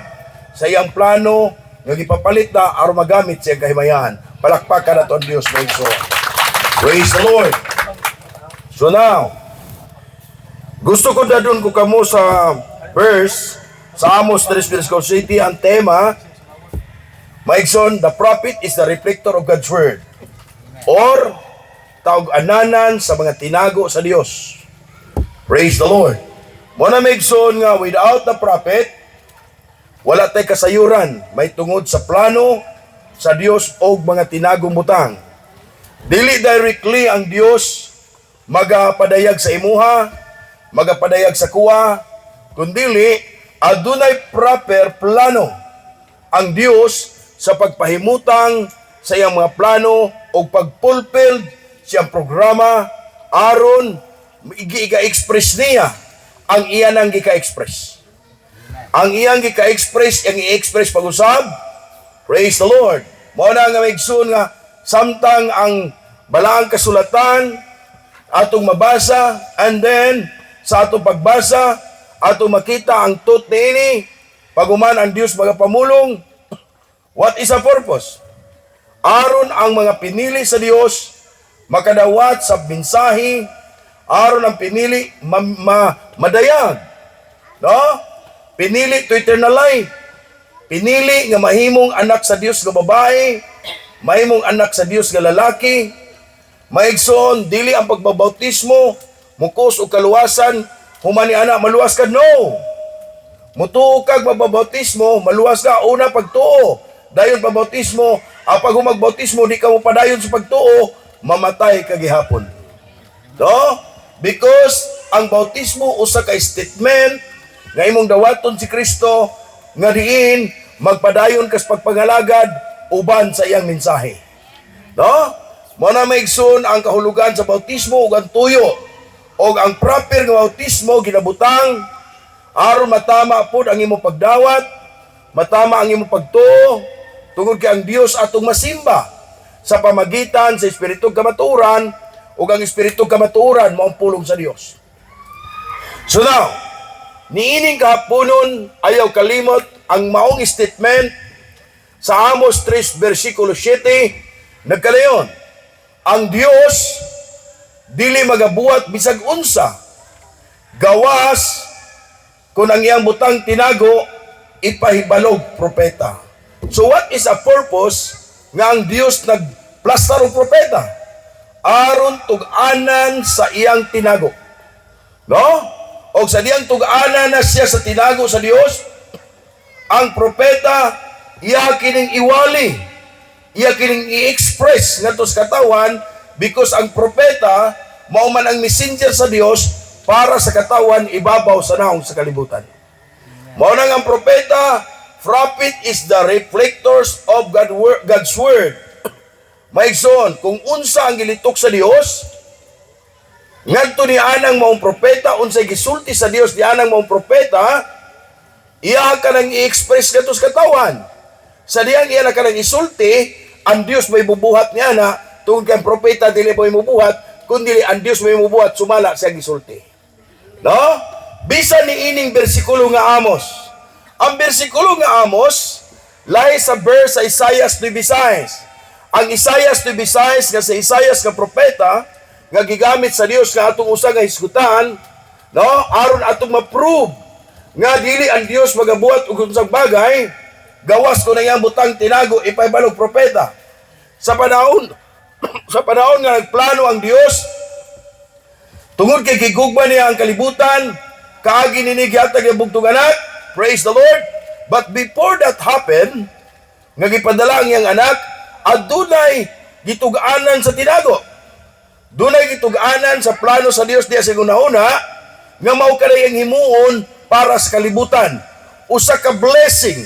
sa iyang plano, nga gipapalit na aron magamit sa iyang kahimayan. Palakpakan na to ang Diyos, my soul. Praise the Lord. So now, gusto ko na doon ko kamo sa verse, sa Amos 3, City, ang tema, Maigson, the prophet is the reflector of God's word. Or, tawag-ananan sa mga tinago sa Diyos. Praise the Lord. Muna Maigson nga, without the prophet, wala tay kasayuran, may tungod sa plano sa Diyos o mga tinagong butang. Dili directly ang Diyos magapadayag sa imuha, magapadayag sa kuwa, kundili, adunay proper plano ang Diyos sa pagpahimutang sa iyang mga plano o pagpulpil siyang programa aron i-express niya ang iyan ang gika-express. Ang iyang gika-express, ang i-express pag-usab, praise the Lord. Mao na nga maigsoon nga samtang ang balaang kasulatan atong mabasa, and then sa atong pagbasa atong makita ang tut niini paguman ang Dios magapamulong. What is a purpose? Aron ang mga pinili sa Dios makadawat sa mensahe, aron ang pinili madayag, no? Pinili to eternal life. Pinili nga mahimong anak sa Dios nga babae, mahimong anak sa Dios nga lalaki. Maigsoon, dili ang pagbabautismo mukos o kaluwasan humani ana maluwas ka, no. Mutuo kag magbabautismo, maluwas ka una pagtuo. Dayon pabautismo, pag humagbautismo di ka mo padayon sa pagtuo, mamatay ka gihapon. No? Because ang bautismo usa ka statement nga imong dawaton si Kristo nga diin magpadayon kas pagpangalagad uban sa iyang mensahe. No? Mo na maigsoon ang kahulugan sa bautismo ug ang tuyo o ang proper nga bautismo ginabutang aron matama pud ang imong pagdawat, matama ang imong pagtuo tungod kay ang Dios atong masimba sa pamagitan sa espiritu kamatuoran ug ang espiritu kamatuoran mao ang pulong sa Dios. So now, niining kahaponon ayaw kalimot ang maong statement sa Amos 3 versikulo 7 nagkalayon. Ang Dios dili magabuhat bisag unsa gawas kung ang iyang butang tinago ipahibalog propeta. So what is a purpose nga ang Dios nagplastar og propeta? Aron tug-anan sa iyang tinago. No? O sa diyang tug-anan na siya sa tinago sa Dios, ang propeta iya kining iwali, iya kining i-express ngadto sa katawan, because ang propeta mao man ang messenger sa Dios para sa katawan ibabaw sa naong sa kalibutan. Mao nang ang propeta, prophet is the reflectors of God's word. Maigsoon, kung unsa ang gilitok sa Dios, ngadto ni anang maong propeta, unsay gisulti sa Dios di anang maong propeta, iya ka nang i-express ngadto sa katawan. Sa diyang iya na ka nang isulti, ang Dios may bubuhat niya na, tungkol kay ang propeta dili mo imubuhat, kundi ang Dios may imubuhat sumala sa gisulti. No? Bisan ni ining bersikulo nga Amos. Ang bersikulo nga Amos lahi sa verse sa Isaiah 9:6. Ang Isaiah 9:6 nga sa Isaiah nga propeta nga gigamit sa Dios nga atong usa nga hisgutan, no? Aron atong ma-prove nga dili ang Dios magabuhat og unsang bagay gawas ko na iyang butang tinago ipahibalog propeta. Sa panahon nga nagplano ang Dios Tungod kay gigugma niya ang kalibutan, kaagi nini gihatag ang bugtong anak. Praise the Lord. But before that happened, nga gipadala ang iyang anak, adunay gitug-anan sa tinago. Dunay gitug-anan sa plano sa Dios diya sa una nga mao kanay ang himuon para sa kalibutan. Usa ka blessing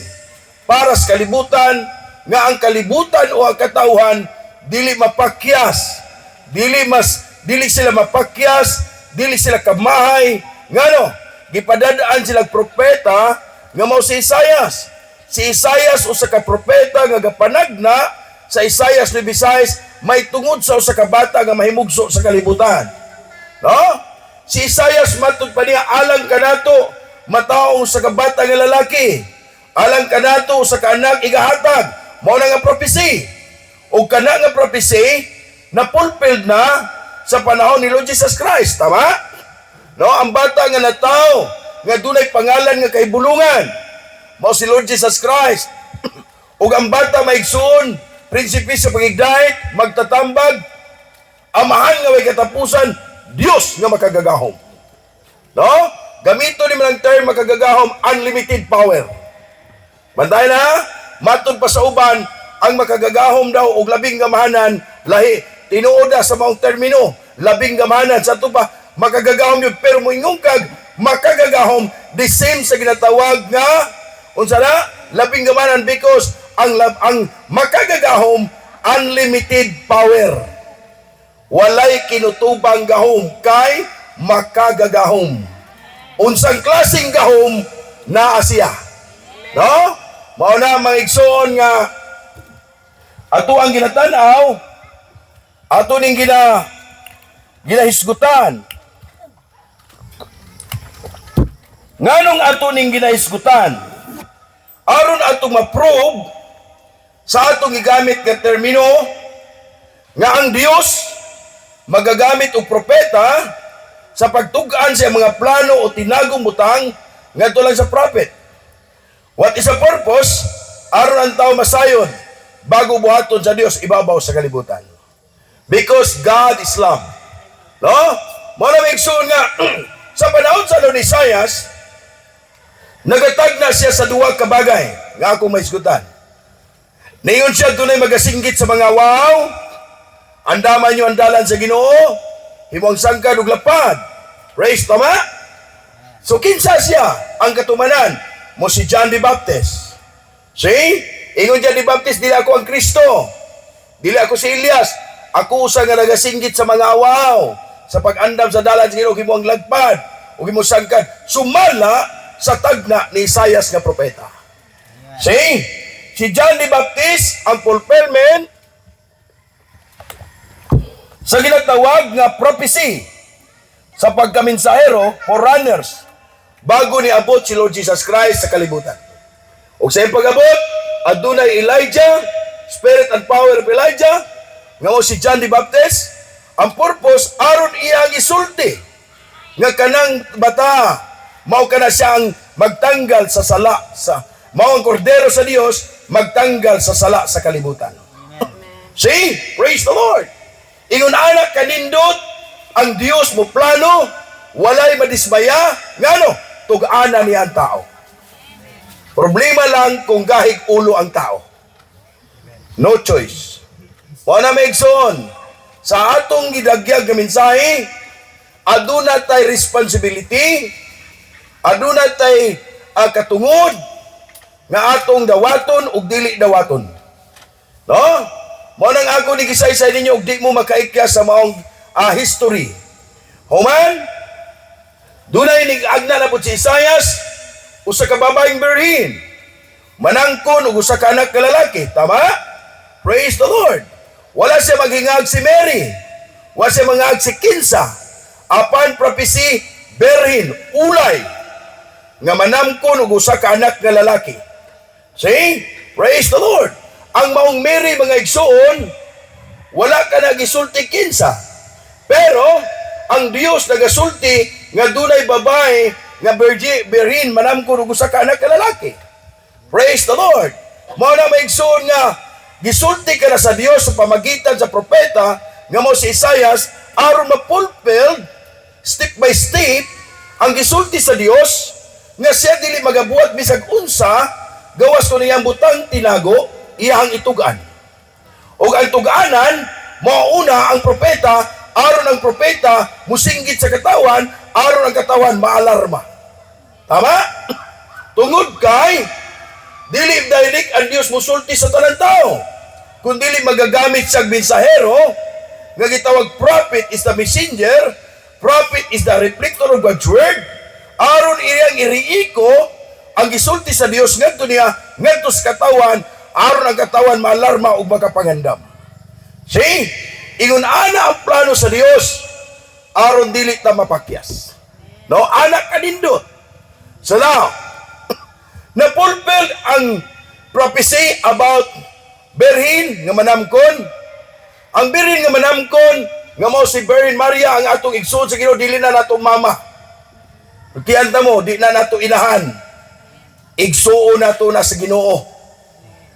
para sa kalibutan nga ang kalibutan o ang katawhan dili mapakyas. Dili sila mapakyas, dili sila kamahay. Ngano? Gipadadaan silang propeta nga mao si Isaias. Si Isaias usa ka propeta nga gapanagna sa Isaias 9:6 may tungod sa usa ka bata nga mahimugso sa kalibutan. No? Si Isaias matud pa niya alang kanato mataong sa ka bata nga lalaki. Alang kanato sa ka anak igahatag. Mao na nga prophecy. O kana nga prophecy na fulfilled na sa panahon ni Lord Jesus Christ, tama? No, ang bata nga nataw nga dunay pangalan nga kahibulungan mao si Lord Jesus Christ. Ug ang bata maigsoon, prinsipe sa pagigdait, magtatambag, amahan nga may katapusan, Dios nga makagagahom. No? Gamito ni ang term makagagahom, unlimited power. Bantayan na, matod pa sa uban, ang makagagahom daw og labing gamahanan, lahi, tinuod na sa maong termino, labing gamahanan, sa ito pa, makagagahom yun, pero moingong kag, makagagahom, the same sa ginatawag nga, unsa na, labing gamahanan, because ang makagagahom, unlimited power. Walay kinutubang gahom, kay makagagahom. Unsang klaseng gahom na siya. No? Mao na mga igsoon nga ato ang ginatanaw, ato ning ginahisgutan. Nganong ato ning ginahisgutan? Aron ato ma-prove sa atong gigamit nga termino nga ang Dios magagamit og propeta sa pagtug-an sa mga plano o tinagong butang ngadto lang sa prophet. What is the purpose? Aron ang tao masayon bago buhaton sa Dios ibabaw sa kalibutan. Because God is love. No? Mao na migsoon nga sa panahon sa ni Isaias nagatag na siya sa duwa ka bagay nga ako maisgutan. Ningon siya dunay magasinggit sa mga wow. Andaman niyo ang dalan sa Ginoo, himong sangkad ug lapad. Praise tama? So kinsa siya ang katumanan? Mo si John the Baptist. See? Ingon John the Baptist, dili ako ang Kristo. Dili ako si Elias. Ako usa nga nagasinggit sa mga awaw sa pag-andam sa dalan sa Ginoo himong lagpad ug himong sangkad. Sumala sa tagna ni Isaias nga propeta. See? Si John the Baptist ang fulfillment sa ginatawag nga prophecy sa pagkaminsahero, forerunners, bago ni abot si Lord Jesus Christ sa kalibutan. O sa iyang pag-abot, adunay Elijah, spirit and power of Elijah, nga mo si John the Baptist, ang purpose, aron iyang isulti, nga kanang bata, mao kana siyang magtanggal sa sala, mao ang kordero sa Dios, magtanggal sa sala sa kalibutan. See? Praise the Lord! Ingon anak kanindot, ang Dios mo plano, walay madismaya, ngano, tug-ana niya ang tao. Problema lang kung gahig ulo ang tao. No choice. Wala maigsoon, sa atong gidagyag nga mensahe, aduna tay responsibility, aduna tay katungod, nga atong dawaton ug dili dawaton. No? Mao nang ako ni gisaysay ninyo ug di mo makaikya sa maong history. Human, dunay nig-agna na po si Isaias, usa ka babaeng birhin, manangkon ug usa ka anak ka lalaki. Tama? Praise the Lord. Wala siya maghingag si Mary, wala siya mangag si Kinsa. Apan prophecy, birhin, ulay, nga manamkon ug usa ka anak nga lalaki. See? Praise the Lord. Ang maong Mary mga igsoon, wala ka nagisulti Kinsa. Pero ang Dios nagasulti nga dunay babae nga birhin manamkon ug usa ka anak ka lalaki. Praise the Lord. Mao na maigsoon nga gisulti ka na sa Dios sa pamagitan sa propeta nga mo si Isaias aron ma-fulfilled step by step ang gisulti sa Dios nga siya dili magabuhat bisag unsa gawas ko niyang butang tinago iyang itugan. O ang tuganan mauna ang propeta aron ang propeta musinggit sa katawan aron ang katawan maalarma. Tama? Tungod kay dili direct ang Dios musulti sa tanang tao, kundi magagamit siyang mensahero nga gitawag prophet is the messenger, prophet is the reflector of God's word, aron iyang iriiko ang gisulti sa Dios ngadto niya ngadto sa katawan aron ang katawan maalarma ug makapangandam. See? Ingon ana ang plano sa Dios aron dili ta mapakyas. No, anak kanindot. So now, na-fulfill ang prophecy about birhin nga manamkon. Ang birhin nga manamkon nga mao si Virgin Maria ang atong igsoon sa Ginoo, dili na natong mama. Kianta mo, di na nato inahan. Igsuon nato na sa Ginoo.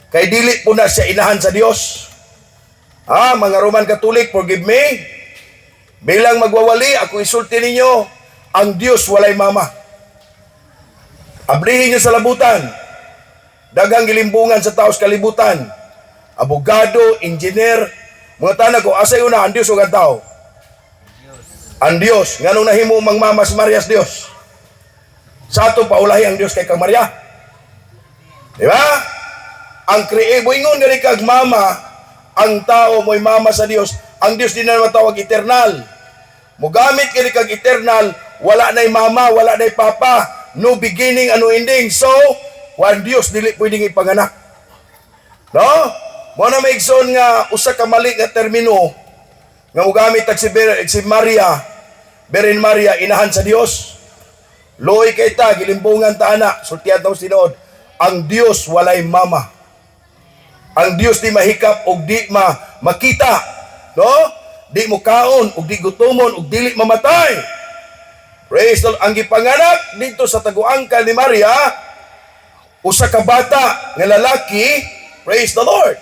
Kay dili po na siya inahan sa Dios. Mga Roman Catholic, forgive me. Bilang magwawali, ako isulti ninyo, ang Dios walay mama. Ablihin niyo sa labutan. Dagang gilimbungan sa taos kalibutan. Abogado, engineer, mga tanan ko, asay una, ang Dios o ang tao? Ang Dios. Nga nung nahimo mang mama si Maria sa Dios. Sa ato paulahi ang Dios kay kang Maria. Di ba? Ang kriebo ingon nga ni kag mama, ang tao mo'y mama sa Dios. Ang Dios din na matawag eternal. Mugamit kini kag eternal, wala na'y mama, wala na'y papa, no beginning, no ending. So, ang Dios dili pwedeng ipanganak. No? Mo na maigsoon nga usa ka mali nga termino nga mugamit tag si Maria, Virgin Maria inahan sa Dios. Loy kay ta gilimbungan ta ana, sultihan ta sinood. Ang Dios walay mama. Ang Dios di mahikap og di makita, no? Di mo kaon og di gutomon og dili mamatay. Praise the Lord. Ang gipanganak dito sa taguangkal ni Maria, usa ka bata nga lalaki, praise the Lord.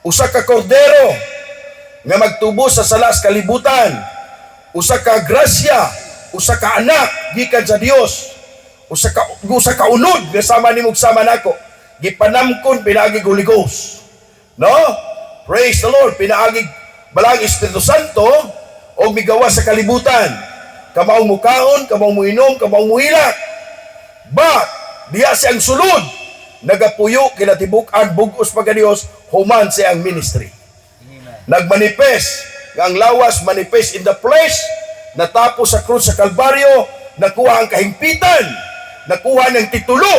Usa ka kordero nga magtubo sa salas kalibutan. Usa ka grasya, usa ka anak gikan sa Dios. Usa ka unod nga sama nimo sama nako. Gipanamkon pinaagi Holy Ghost. No? Praise the Lord. Pinaagi balang Espiritu Santo o migawa sa kalibutan. Kamaong mukaon, kamaong muinom, kamaong muhilak. But, diya siyang sulod, nagapuyo, kinatibuk-an, bugos pagka Diyos, human siyang ministry. Nagmanifest, ang lawas, manifest in the flesh, natapos sa krus sa Kalbaryo, nakuha ang kahimpitan, nakuha ng titulo,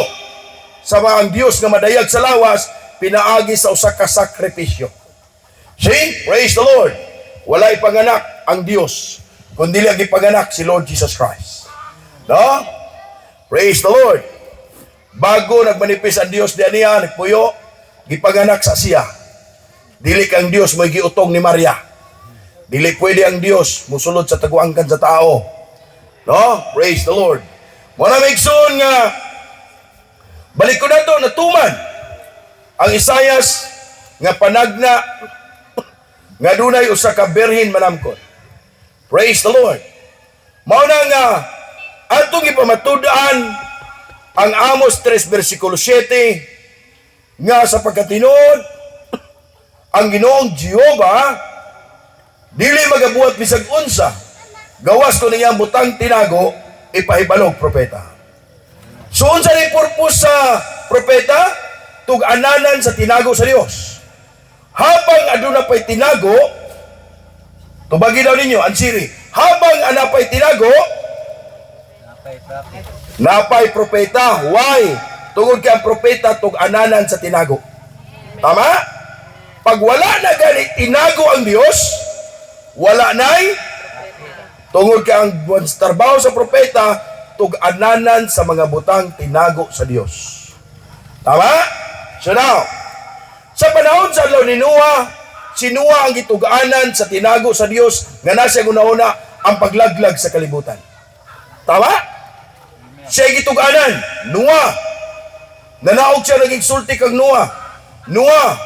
sa mga Diyos na madayag sa lawas, pinaagi sa usa ka sakripisyo. See? Praise the Lord. Wala ipanganak ang Diyos, kundi lang ipanganak si Lord Jesus Christ. No? Praise the Lord. Bago nagmanifest ang Diyos diyan niya, nagpuyo, gipanganak sa siya. Dili kang Diyos mo'y giutong ni Maria. Dili pwede ang Diyos musulod sa taguangkan sa tao. No? Praise the Lord. Muna maigsoon nga, balik ko na to, natuman ang Isayas nga panagna nga dunay usa ka birhin manamkon. Praise the Lord. Mao na nga atong ipamatud-an ang Amos 3 versikulo 7 nga sa pagkatinuod ang Ginoong Jehova dili magabuhat bisag unsa gawas ko niyang butang tinago ipahibalog propeta. So unsa ni purpose sa propeta? Tug-ananan sa tinago sa Dios. Habang aduna pa'y tinago, tubagi daw ninyo, ansiri, habang anapay tinago, napay propeta. Why? Tungod kay ang propeta tug-ananan sa tinago. Tama? Pag wala na gani tinago ang Dios, wala na'y tungod kay ang trabaho sa propeta tug-ananan sa mga butang tinago sa Dios. Tama? So now, sa panahon sa adlaw ni Noah, si Noah ang gitug-anan sa tinago sa Dios nga nasa una-una ang paglaglag sa kalibutan. Tama? Siya gitug-anan, Noah. Nanaog siya naging sulti kang Noah. Noah,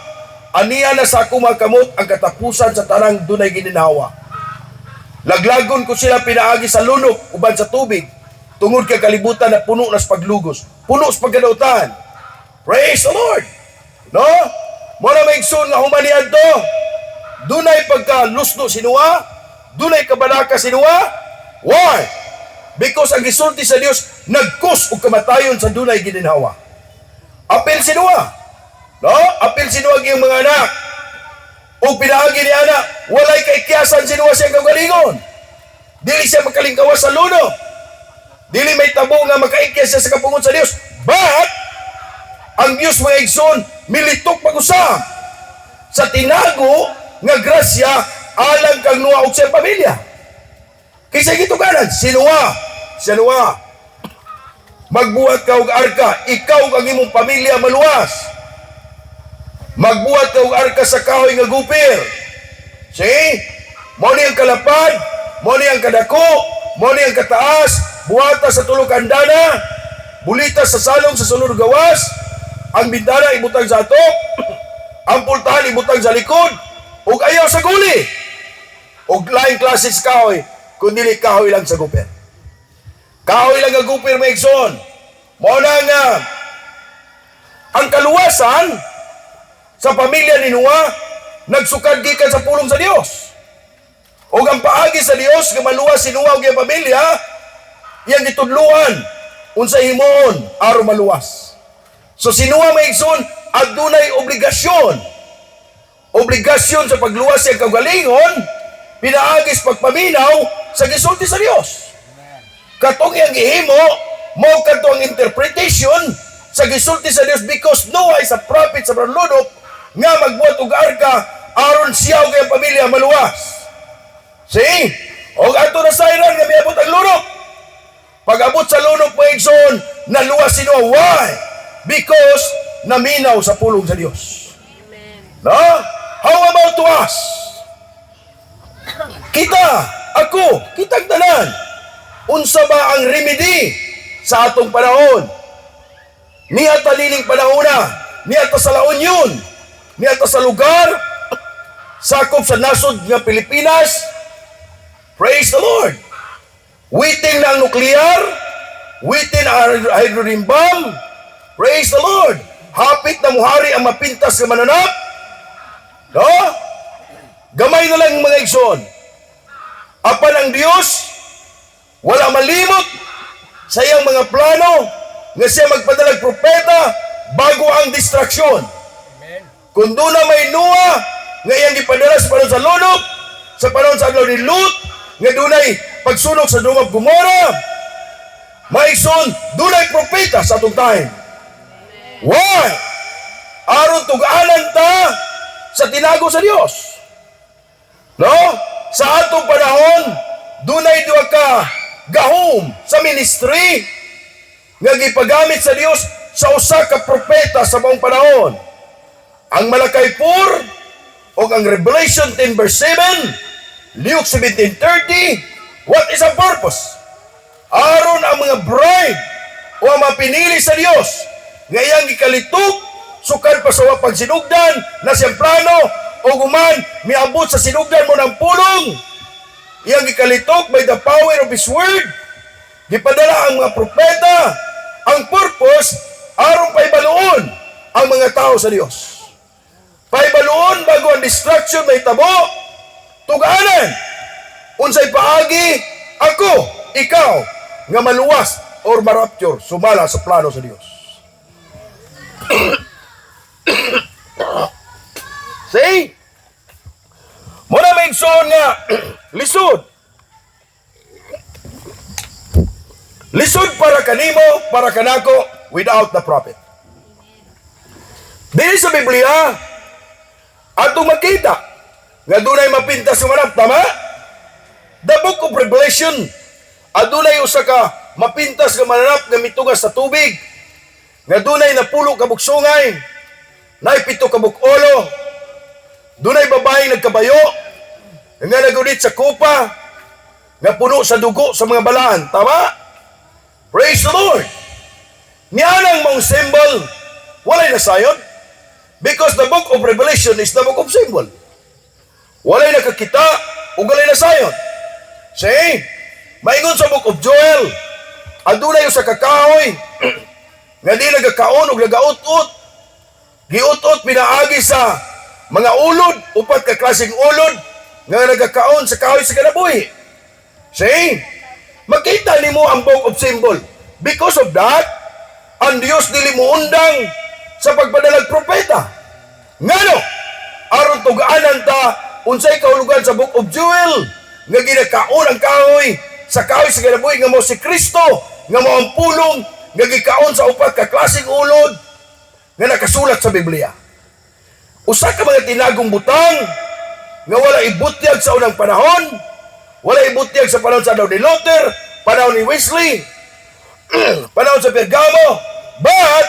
aniya na sa akong mga kamot ang katapusan sa tanang dunay gininawa. Laglagon ko sila pinaagi sa lunok uban sa tubig. Tungod kay kalibutan na puno na sa paglugos. Puno sa pagkadautan. Praise the Lord. No? Muna may igsoon nga humaniad to. Dunay pagkalusno sinuwa. Dunay kabalaka sinuwa. Why? Because ang gisulti sa Dios nagkus og kamatayon sa dunay gininhawa. Apil sinuwa. No? Apil sinuwa ang mga anak. O pinaagi ni anak, walay kay kiyasan sinuwa siyang kagalingon. Dili siya makalingkawas sa luno. Dili may tabo nga makaikyas siya sa kapungon sa Dios. But, ang Diyos mga igsoon, militok pag-usap. Sa tinago nga grasya, alang kang nuwa og sa pamilya. Kaysa gituganan, sinuwa. Magbuhat ka og arka, ikaw ang imong pamilya maluwas. Magbuhat ka og arka sa kahoy nga gupir. See? Mo ni ang kalapad, mo ni ang kadako, mo ni ang kataas, buhata sa tulog andana, bulita sa salong sa sulod gawas, ang bintana ibutang sa atop, ang pultahan ibutang sa likod, ug ayaw sa guli. Ug laing klase sa kahoy, kundi kahoy lang sa gupir. Kahoy lang ang gupir may igsoon. Mo na nga ang kaluwasan sa pamilya ni Noah nagsukad gikan sa pulong sa Dios. Ug ang paagi sa Dios nga maluwas si Noah ug iyang pamilya, iyang gitudluan unsa himon aron maluwas. So si Noah may igsoon adunay obligasyon sa pagluwas sa kagalingon pinaagis pagpaminaw sa gisulti sa Dios. Katong iyang gihimo mao katong interpretation sa gisulti sa Dios because Noah is a prophet sa Barludok nga magbuhat og arka aron siya ug iyang pamilya maluwas. See? Og ato na sayran nga miabot ang lunok. Pag-abot sa lunok mo igsoon, naluwas si Noah. Why? Because naminaw sa pulong sa Dios. No? How about to us? Kita, ako, kitang tanan. Unsa ba ang remedy sa atong panahon? Niya taliling panahona, niya ta sa La Union, niya ta sa lugar, sakop sa nasod nga Pilipinas. Praise the Lord. Witing na ang nuklear, witing ang hydrogen bomb. Praise the Lord. Hapit na muhari ang mapintas sa mananap. No? Gamay na lang mga igsoon. Apan ang Diyos, wala malimot sa iyang mga plano nga siya magpadalag propeta bago ang distraksyon. Kung doon na may Noah nga iyang ipadala sa panahon sa Lodok, sa panahon sa aglaw ni Lut, nga dunay pagsunog sa Sodoma ug Gomora, maigsoon dunay propeta sa atong time. Why? Aron tug-anan ta sa tinago sa Dios. No? Sa atong panahon, dunay duha ka gahom sa ministry nga gipagamit sa Dios sa usa ka propeta sa maong panahon. Ang Malakay 4 o ang Revelation 10 verse 7, Luke 17:30, what is the purpose? Aron ang mga bride o ang mapinili sa Dios nga iyang gikalitok sukad pa sa pagsinugdan na siyang plano o guman miabot sa sinugdan mo ng pulong. Iyang gikalitok by the power of His word. Gipadala ang mga propeta. Ang purpose aron paibaluon ang mga tao sa Dios. Paibaluon bago ang distraction may tabo. Tuganan, unsay paagi, ako, ikaw, nga maluwas or marapture, sumala sa plano sa Dios. See? Muna may igsoon nga, lisod. Lisod para kanimo, para kanako, without the prophet. Dili sa Biblia, atong makita, nga dunay mapintas sa manap, tama? The Book of Revelation, adunay usa ka mapintas nga mananap nga mitugas sa tubig, nga dunay napulo ka buksungay, nay 7 ka bukulo, dunay babaeng nagkabayo, nga nagunit sa kupa, nga puno sa dugo sa mga balaan, tama? Praise the Lord! Nianang mong symbol, walay nasayon, because the Book of Revelation is the Book of Symbol. Walay nakakita, ug walay nasayon. See? Maingon sa Book of Joel, adunay usa ka kahoy nga di nagakaon og nagaut-ut. Giut-ut pinaagi sa mga ulod, upat ka klaseng ulod nga nagakaon sa kahoy sa kinabuhi. See? Makita nimo ang Book of Symbol. Because of that, ang Dios dili mo undang sa pagpadalag propeta. Ngano? Aron tugaanan ta unsay kahulugan sa Book of Joel nga ginakaon ang kahoy sa kinabuhi nga mo si Kristo, nga mo ang pulong nga gikaon sa upat ka klaseng ulod nga nakasulat sa Biblia. Usa ka mga tinagong butang nga wala ibutyag sa unang panahon, wala ibutyag sa panahon sa ni Luther, panahon ni Wesley, panahon sa Pergamo, but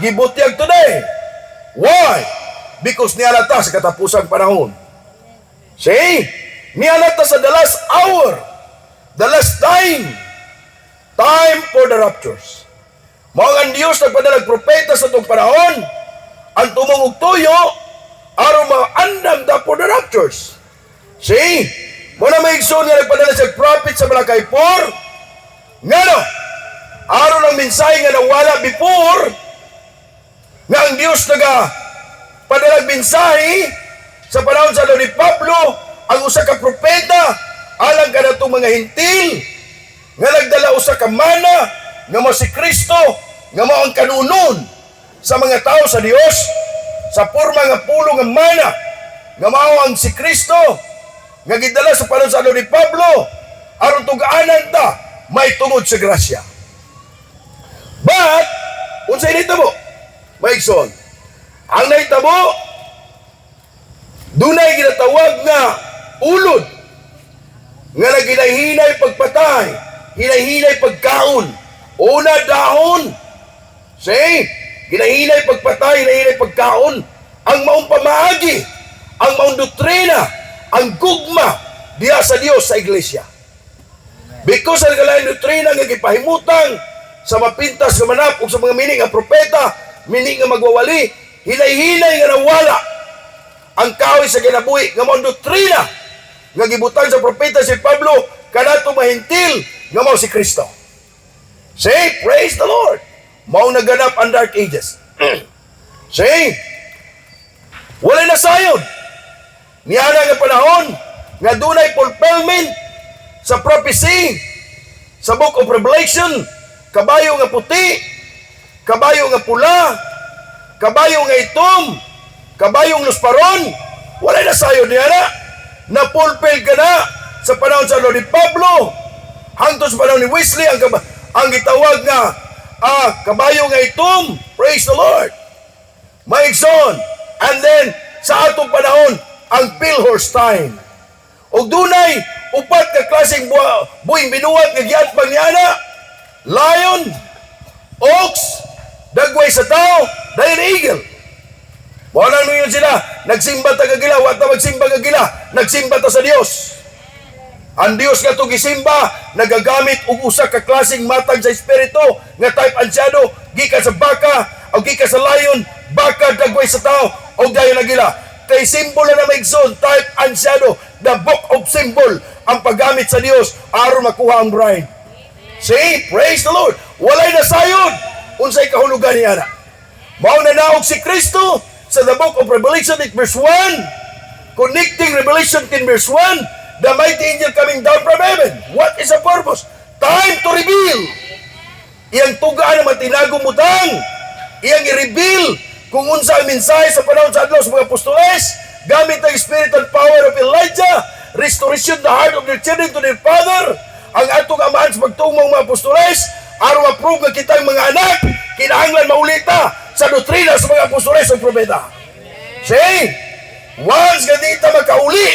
gibutyag today. Why? Because nialata sa katapusang panahon. See? Nialata sa the last hour, the last time for the raptures. Mao ang Dios nagpadalag propeta sa itong panahon, ang tumong og tuyo, aron maandam ta for the raptures. See? Muna may igsoon nga nagpadala sa prophet sa Malakay 4, ngano? Aron ang mensahe nga nawala before, nga ang Dios padalag mensahe sa panahon sa ni Pablo, ang usa ka propeta alang kanatong mga hintil nga nagdala usa ka mana nga mo si Kristo, nga mo ang kanunon sa mga tao sa Dios sa porma nga pulong nga mana nga mao ang si Kristo nga gidala sa panahon sa ni Pablo aron tugaanan ta may tungod sa grasya. But unsay nahitabo? Maigsoon, ang nahitabo dunay ginatawag nga ulod nga naghinay-hinay pagpatay, hinay-hinay pagkaon, una dahon. See? Hinay-hinay pagpatay, hinay-hinay pagkaon, ang maong pamaagi, ang maong doktrina, ang gugma diha sa Dios sa iglesia. Because ang kalain doktrina nga gipahimutang sa mapintas nga manap ug sa mga mining nga propeta, mining nga magwawali, hinay-hinay nga nawala ang kahoy sa kinabuhi nga maong doktrina nga gibutang sa propeta si Pablo kanato mahintil nga mao si Kristo. Say, praise the Lord. Mao naganap ang dark ages. Say, wala na sayod. Niana nga panahon nga dunay fulfillment sa prophecy sa Book of Revelation, kabayo nga puti, kabayo nga pula, kabayo nga itom, kabayong lusparon. Wala na sayod niana. Na-fulfill ka na sa panahon sa ni Pablo, hangtod sa panahon ni Wesley, ang gitawag nga kabayo nga itom. Praise the Lord. Maigsoon. And then sa atong panahon ang Philhorstein. Og dunay upat ka klaseng buhing binuhat nga giatbang niana: lion, ox, dagway sa tao, dahil eagle. Wala nyo yun sila, nagsimba ta kagila, wata magsimba kagila, nagsimba ta sa Dios. Ang Dios nga itong gisimba, nagagamit og usa ka klaseng matag sa espiritu, nga type ansyado, gika sa baka, o gika sa lion, baka, dagway sa tao, o dayon nagila. Kay simbolo na maigsoon, type ansyado, the book of symbol, ang paggamit sa Dios, aron makuha ang bride. See, praise the Lord. Walay na sayod, unsay kahulugan niya na. Mao na naog si Kristo, sa the book of Revelation 8 verse 1, connecting Revelation 10 verse 1, the mighty angel coming down from heaven. What is the purpose? Time to reveal. Iyang tugaan na matinagong butang. Iyang i-reveal kung unsa ang mensahe sa panahon sa adlaw sa mga apostoles, gamit ang spirit and power of Elijah, restoration the heart of their children to their father, ang atong amahan sa pagtungmong mga apostoles, aron ma-prove nga kitang mga anak, kinahanglan maulita sa doktrina sa mga apostoles at propeta. See? Once nga di ta makauli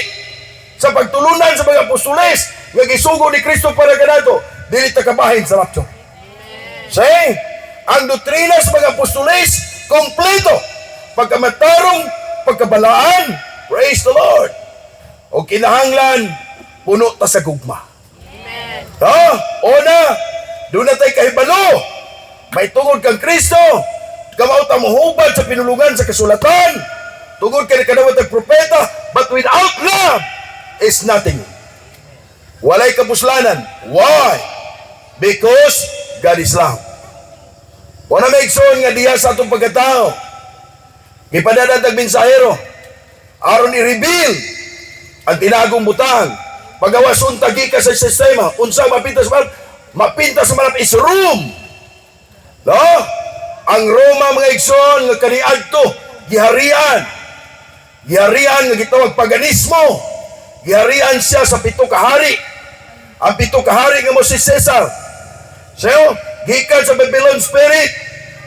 sa pagtulunan sa mga apostoles nga gisugo ni Kristo para kanato, dili ta kabahin sa rapture. See? Ang doktrina sa mga apostoles kompleto, pagkamatarong, pagkabalaan. Praise the Lord. O kinahanglan puno ta sa gugma. Una, doon na tayo kahibalo. May tungod kang Kristo, kamaw ta mahubad sa pinulungan sa kasulatan, tungod ka ni kadawat ang propeta, but without love is nothing. Walay kapuslanan. Why? Because God is love. Wala may igsoon nga diha sa atong pagkatao. Gipadadaan tag mensahero aron i-reveal ang tinagong butang. Pagawas unta gikan sa sistema, unsa mapintas malap is room. No? Ang Roma mga igsoon nga kaniadto giharian. Giharian nga gitawag paganismo. Giharian siya sa 7 ka hari. Ang 7 ka hari nga mo si Caesar. So, gikan sa Babylon spirit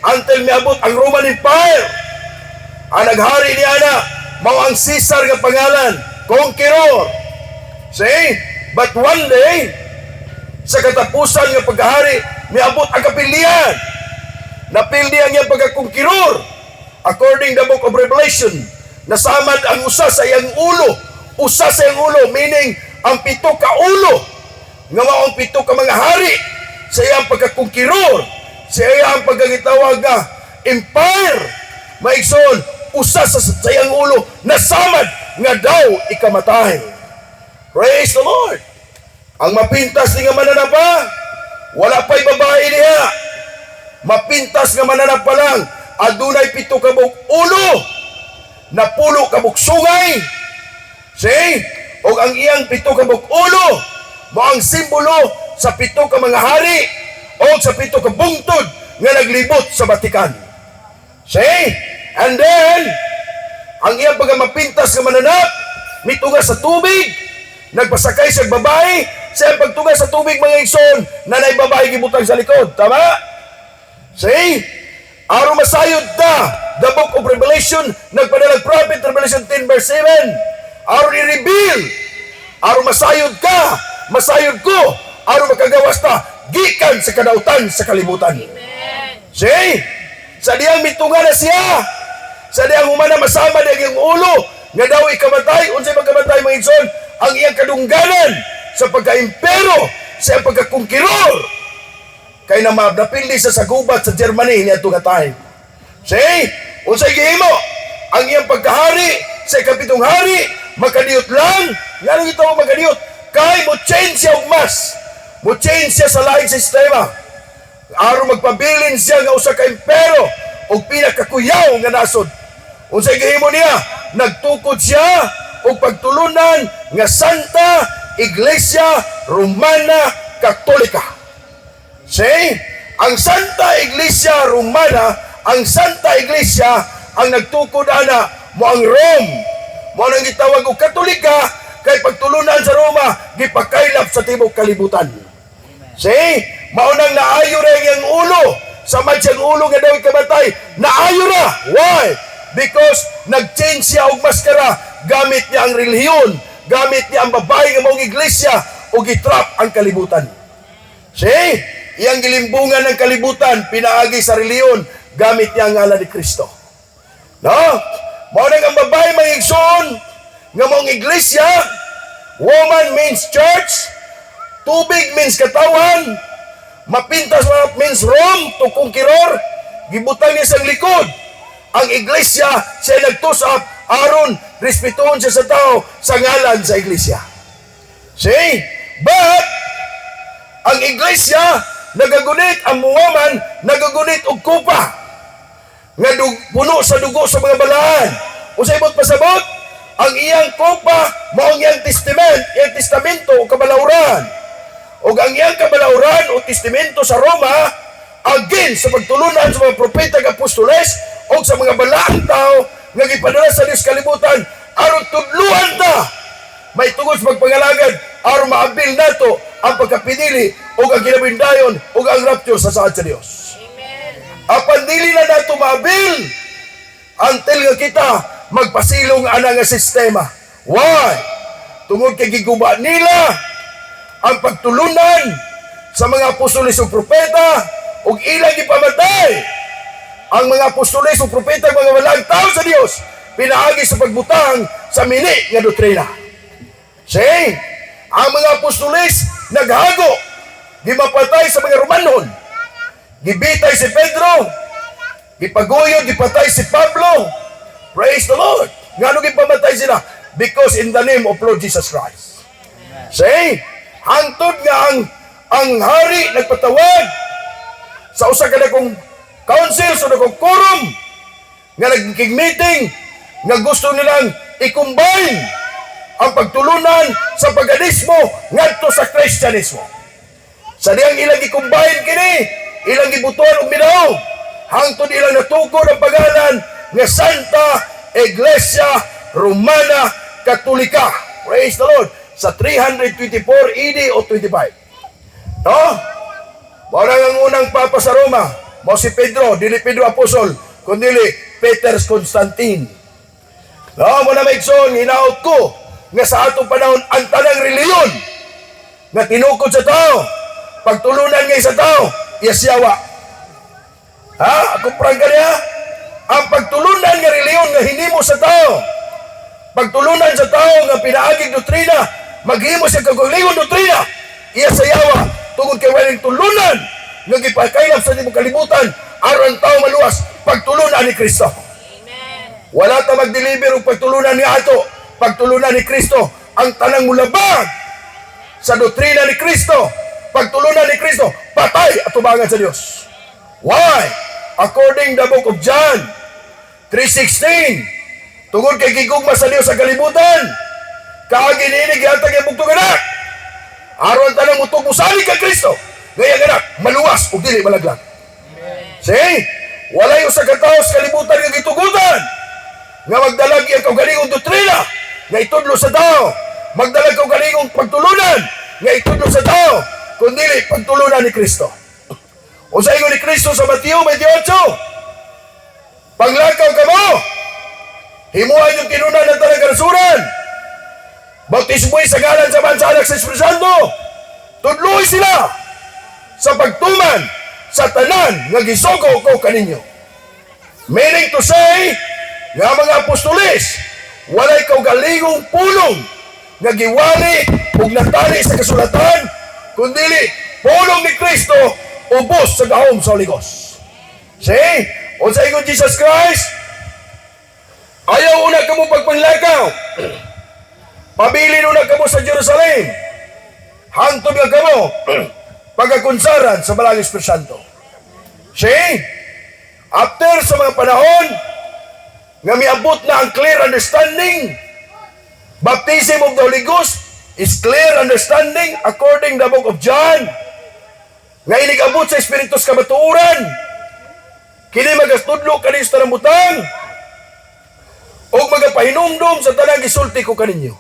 until miabot ang Roman Empire. Ang naghari ni ana mao ang Caesar nga pangalan, conqueror. See? But one day sa katapusan nga pagkahari miabot ang kapilian. Napildi ang iyang pagkakonqueror. According to the book of Revelation, nasamad ang usa sa iyang ulo. Usa sa iyang ulo, meaning ang 7 ka ulo nga mao ang 7 ka mga hari sa iyang pagkakonqueror, sa iyang pagkagitawag nga empire. Maigsoon, usa sa iyang ulo nasamad nga daw ikamatay. Praise the Lord. Ang mapintas ni nga mananapa, wala pa'y babae niya. Mapintas nga mananapa lang, adunay 7 ka buok ulo, napulo ka buok sungay. See? O ang iyang 7 ka buok ulo, mo ang simbolo sa 7 ka mga hari o sa 7 ka bungtod nga naglibot sa Batikan. See? And then, ang iyang pagmapintas nga mananap, mitugas sa tubig, nagpasakay sa babae, sa pagtugas sa tubig mga igsoon, nanay babae gibutang sa likod. Tama? See? Aron masayod ta, the book of Revelation, nagpadalag prophet, Revelation 10 verse 7, aron i-reveal, aron masayod ka, masayod ko, aron makagawas ta, gikan sa kadautan sa kalibutan. See? Sa diyang mitunga na siya, sa diyang humana masama diyang yung ulo, nga daw ikamatay, unsay magkamatay mga igsoon, ang iyang kadungganan sa pagka-impero, sa pagka-kongkiror, kay na napildi sa sagubat sa Germany niya itong time. See? Unsay gihimo, ang iyang pagkahari, sa ikapitong hari, makadiyot lang, nga nang ito makadiyot, kay mo change siya og mas, mo change siya sa laing sistema, aron magpabilin siya nga usa ka impero og pinakakuyaw nga nasod. Unsay gihimo niya, nagtukod siya og pagtulunan nga Santa Iglesia Romana Katolika. See? Ang Santa Iglesia Romana, ang Santa Iglesia ang nagtukod ana mo ang Rome. Mo nang gitawag og Katolika kay pagtulunan sa Roma gipakaylap sa tibuok kalibutan. See? Mao nang naayo ra ang ulo sa madyang ulo nga daw ikamatay. Naayo ra. Why? Because nag-change siya og maskara, gamit niya ang relihiyon, gamit niya ang babae nga mong iglesia o gitrap ang kalibutan. See? Iyang gilimbungan ng kalibutan, pinaagi sa relihiyon, gamit niya ang ngalan ni Kristo. No? Mao nang ang babae mga igsoon nga mong iglesia, woman means church, tubig means katawan, mapintas means Rome, to conqueror, gibutang niya sa likod. Ang iglesia siya nagtusap aron respetuhon siya sa tao sa ngalan sa iglesia. See? But ang iglesia nagagunit, ang woman nagagunit og kupa nga puno sa dugo sa mga balaan. Unsay ibot pasabot? Ang iyang kupa mao ang iyang testamento o kabalawran. O ang iyang kabalawran o testamento sa Roma against sa pagtulunan sa mga propeta ug apostoles o sa mga balaang tao nga gipadala sa Dios kalibutan aron tudluan ta may tungod sa pagpangalagad aron maabil nato ang pagkapinili o ang kinabindayon o ang rapture sa saad sa Dios. Amen. Apan dili na nato maabil until nga kita magpasilong ana nga sistema. Why? Tungod kay giguba nila ang pagtulunan sa mga apostoles ug propeta ug ilang gipamatay. Ang mga apostoles ug propeta mga walang tao sa Dios pinaagi sa pagbutang sa mini nga doktrina. See? Ang mga apostoles naghago, gimapatay sa mga Romanon, gibitay si Pedro, gipaguyod, gipatay si Pablo. Praise the Lord. Ngano gipamatay sila? Because in the name of Lord Jesus Christ. See? hangtod nga ang hari nagpatawag sa usa ka dakong council sa dakong quorum nga nagking meeting nga gusto nilang i-combine ang pagtulunan sa paganismo ngadto sa Kristyanismo. Sa diyang ilang i-combine kini, ilang ibutuan og minaw, hangtod ilang natukod ang pangalan nga Santa Iglesia Romana Katolika. Praise the Lord. Sa 324 AD o 25. No? Barang ang unang papa sa Roma, mo si Pedro, dili Pedro Apostol, kundi Peter Constantine. No, mo na maigsoon, hinaot ko nga sa atong panahon ang tanang reliyon nga tinukod sa tao, pagtulunan nga sa tao, yasyawa. Ha? Ako prangka niya? Ang pagtulunan nga reliyon nga hinimo sa tao, pagtulunan sa tao nga pinaaging doktrina, maghimo sa kagalingon doktrina, iya sayawa, tungod kay walang tulunan, nga gipakailap sa timong kalibutan, aron tao maluwas, pagtulunan ni Kristo. Wala ta mag-deliver og pagtulunan ni ato, pagtulunan ni Kristo, ang tanang mulabag sa doktrina ni Kristo, pagtulunan ni Kristo, patay at tubangan sa Dios. Why? According the book of John 3:16, tungod kay gigugma sa Dios sa kalibutan, kaagi niini gihatag ang bugtong anak, aron tanang mutog musalig kay Kristo, ngayang anak maluwas ug dili malaglag. See? Walay usa ka tawo sa kalibutan nga gitugutan nga magdalagi ang kaugalingong doktrina nga itudlo sa tao, magdalag kaugalingong pagtulunan nga itudlo sa tao, kundi pagtulunan ni Kristo. Unsa ingon ni Kristo sa Mateo 28, paglakaw ka mo, himuan yung kinunan ng tanang kanasuran, bautismoy sa ngalan sa Mansa Anak sa Espiritu Santo, tudloy sila sa pagtuman sa tanan nga gisugo ko kaninyo. Meaning to say, nga mga apostoles, walay kaugalingong pulong nga giwali ug natali sa kasulatan, kundi pulong ni Kristo ubos sa gahom sa Holy Ghost. See? Unsa ingon Jesus Christ? Ayaw una kamo pagpanglakaw. Pabilin una kamo sa Jerusalem. Hangtod nga kamo pagakunsaran sa Balang Espiritu Santo. See? After sa mga panahon nga miabot na ang clear understanding, baptism of the Holy Ghost is clear understanding according to the book of John, nga inigabot sa Espiritus kamatuoran, kini magastudlo kaninyo sa tanang butang, o magapahinumdum sa tanang gisulti ko kaninyo.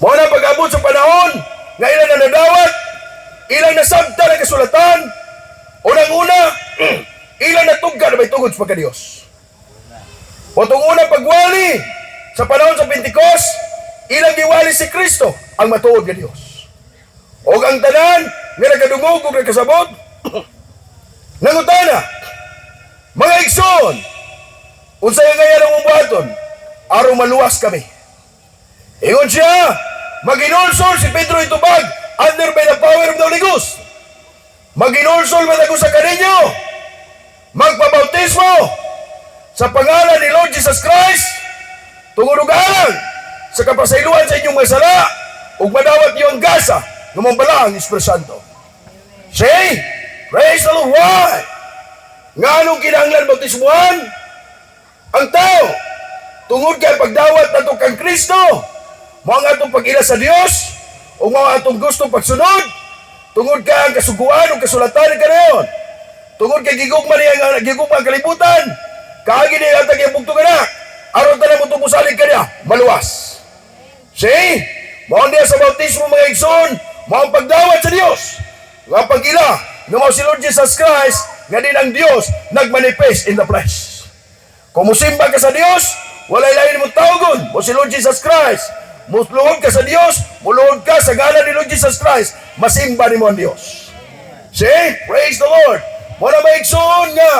Mao na pag-abot sa panahon nga ilang na nadawat, ilang nasabta na kasulatan, unang-una, ilang natugga na may tugod sa pagka-Diyos. O itong unang pagwali sa panahon sa Pentecost, ilang giwali si Kristo ang matuod nga Diyos. O ang tanan nga nagadungog o nagkasabot, nangutana, mga igsoon, unsay nga yan ang ubuhaton, aron maluwas kami. Ingon siya, maginulsol si Pedro itubag, under by the power of the Holy Ghost. Maginulsol matag sa kaninyo, magpabautismo sa pangalan ni Lord Jesus Christ, tungod og alang sa kapasayloan sa inyong mga sala, ug madawat niyo ang gasa ng mambala ang Espiritu Santo. See? Praise the Lord. Why? Nga anong kinahanglan bautismuhan? Ang tao, tungod kay pagdawat nato kang Kristo, mga atong pag-ila sa Dios, o mga atong gusto pagsunod, tungod ka ang kasuguan o kasulatan ka na tungod kay gigugma niya ang kalibutan, kaagi niya atag yung bugtong anak, aron tanan mo tumusalig ka niya, maluwas. See? Mao niya sa bautismo mga igsoon, mao ang pagdawat sa Dios, nga pag-ila, nga mao si Lord Jesus Christ, nga din ang Dios nagmanifest in the flesh. Kung musimba ka sa Dios, walay lain mo tawgon, mo si Lord Jesus Christ. Muluhod ka sa Dios, muluhod ka sa ngalan ni Lord Jesus Christ, masimba ni mo ang Dios. See? Praise the Lord. Muna may igsoon nga,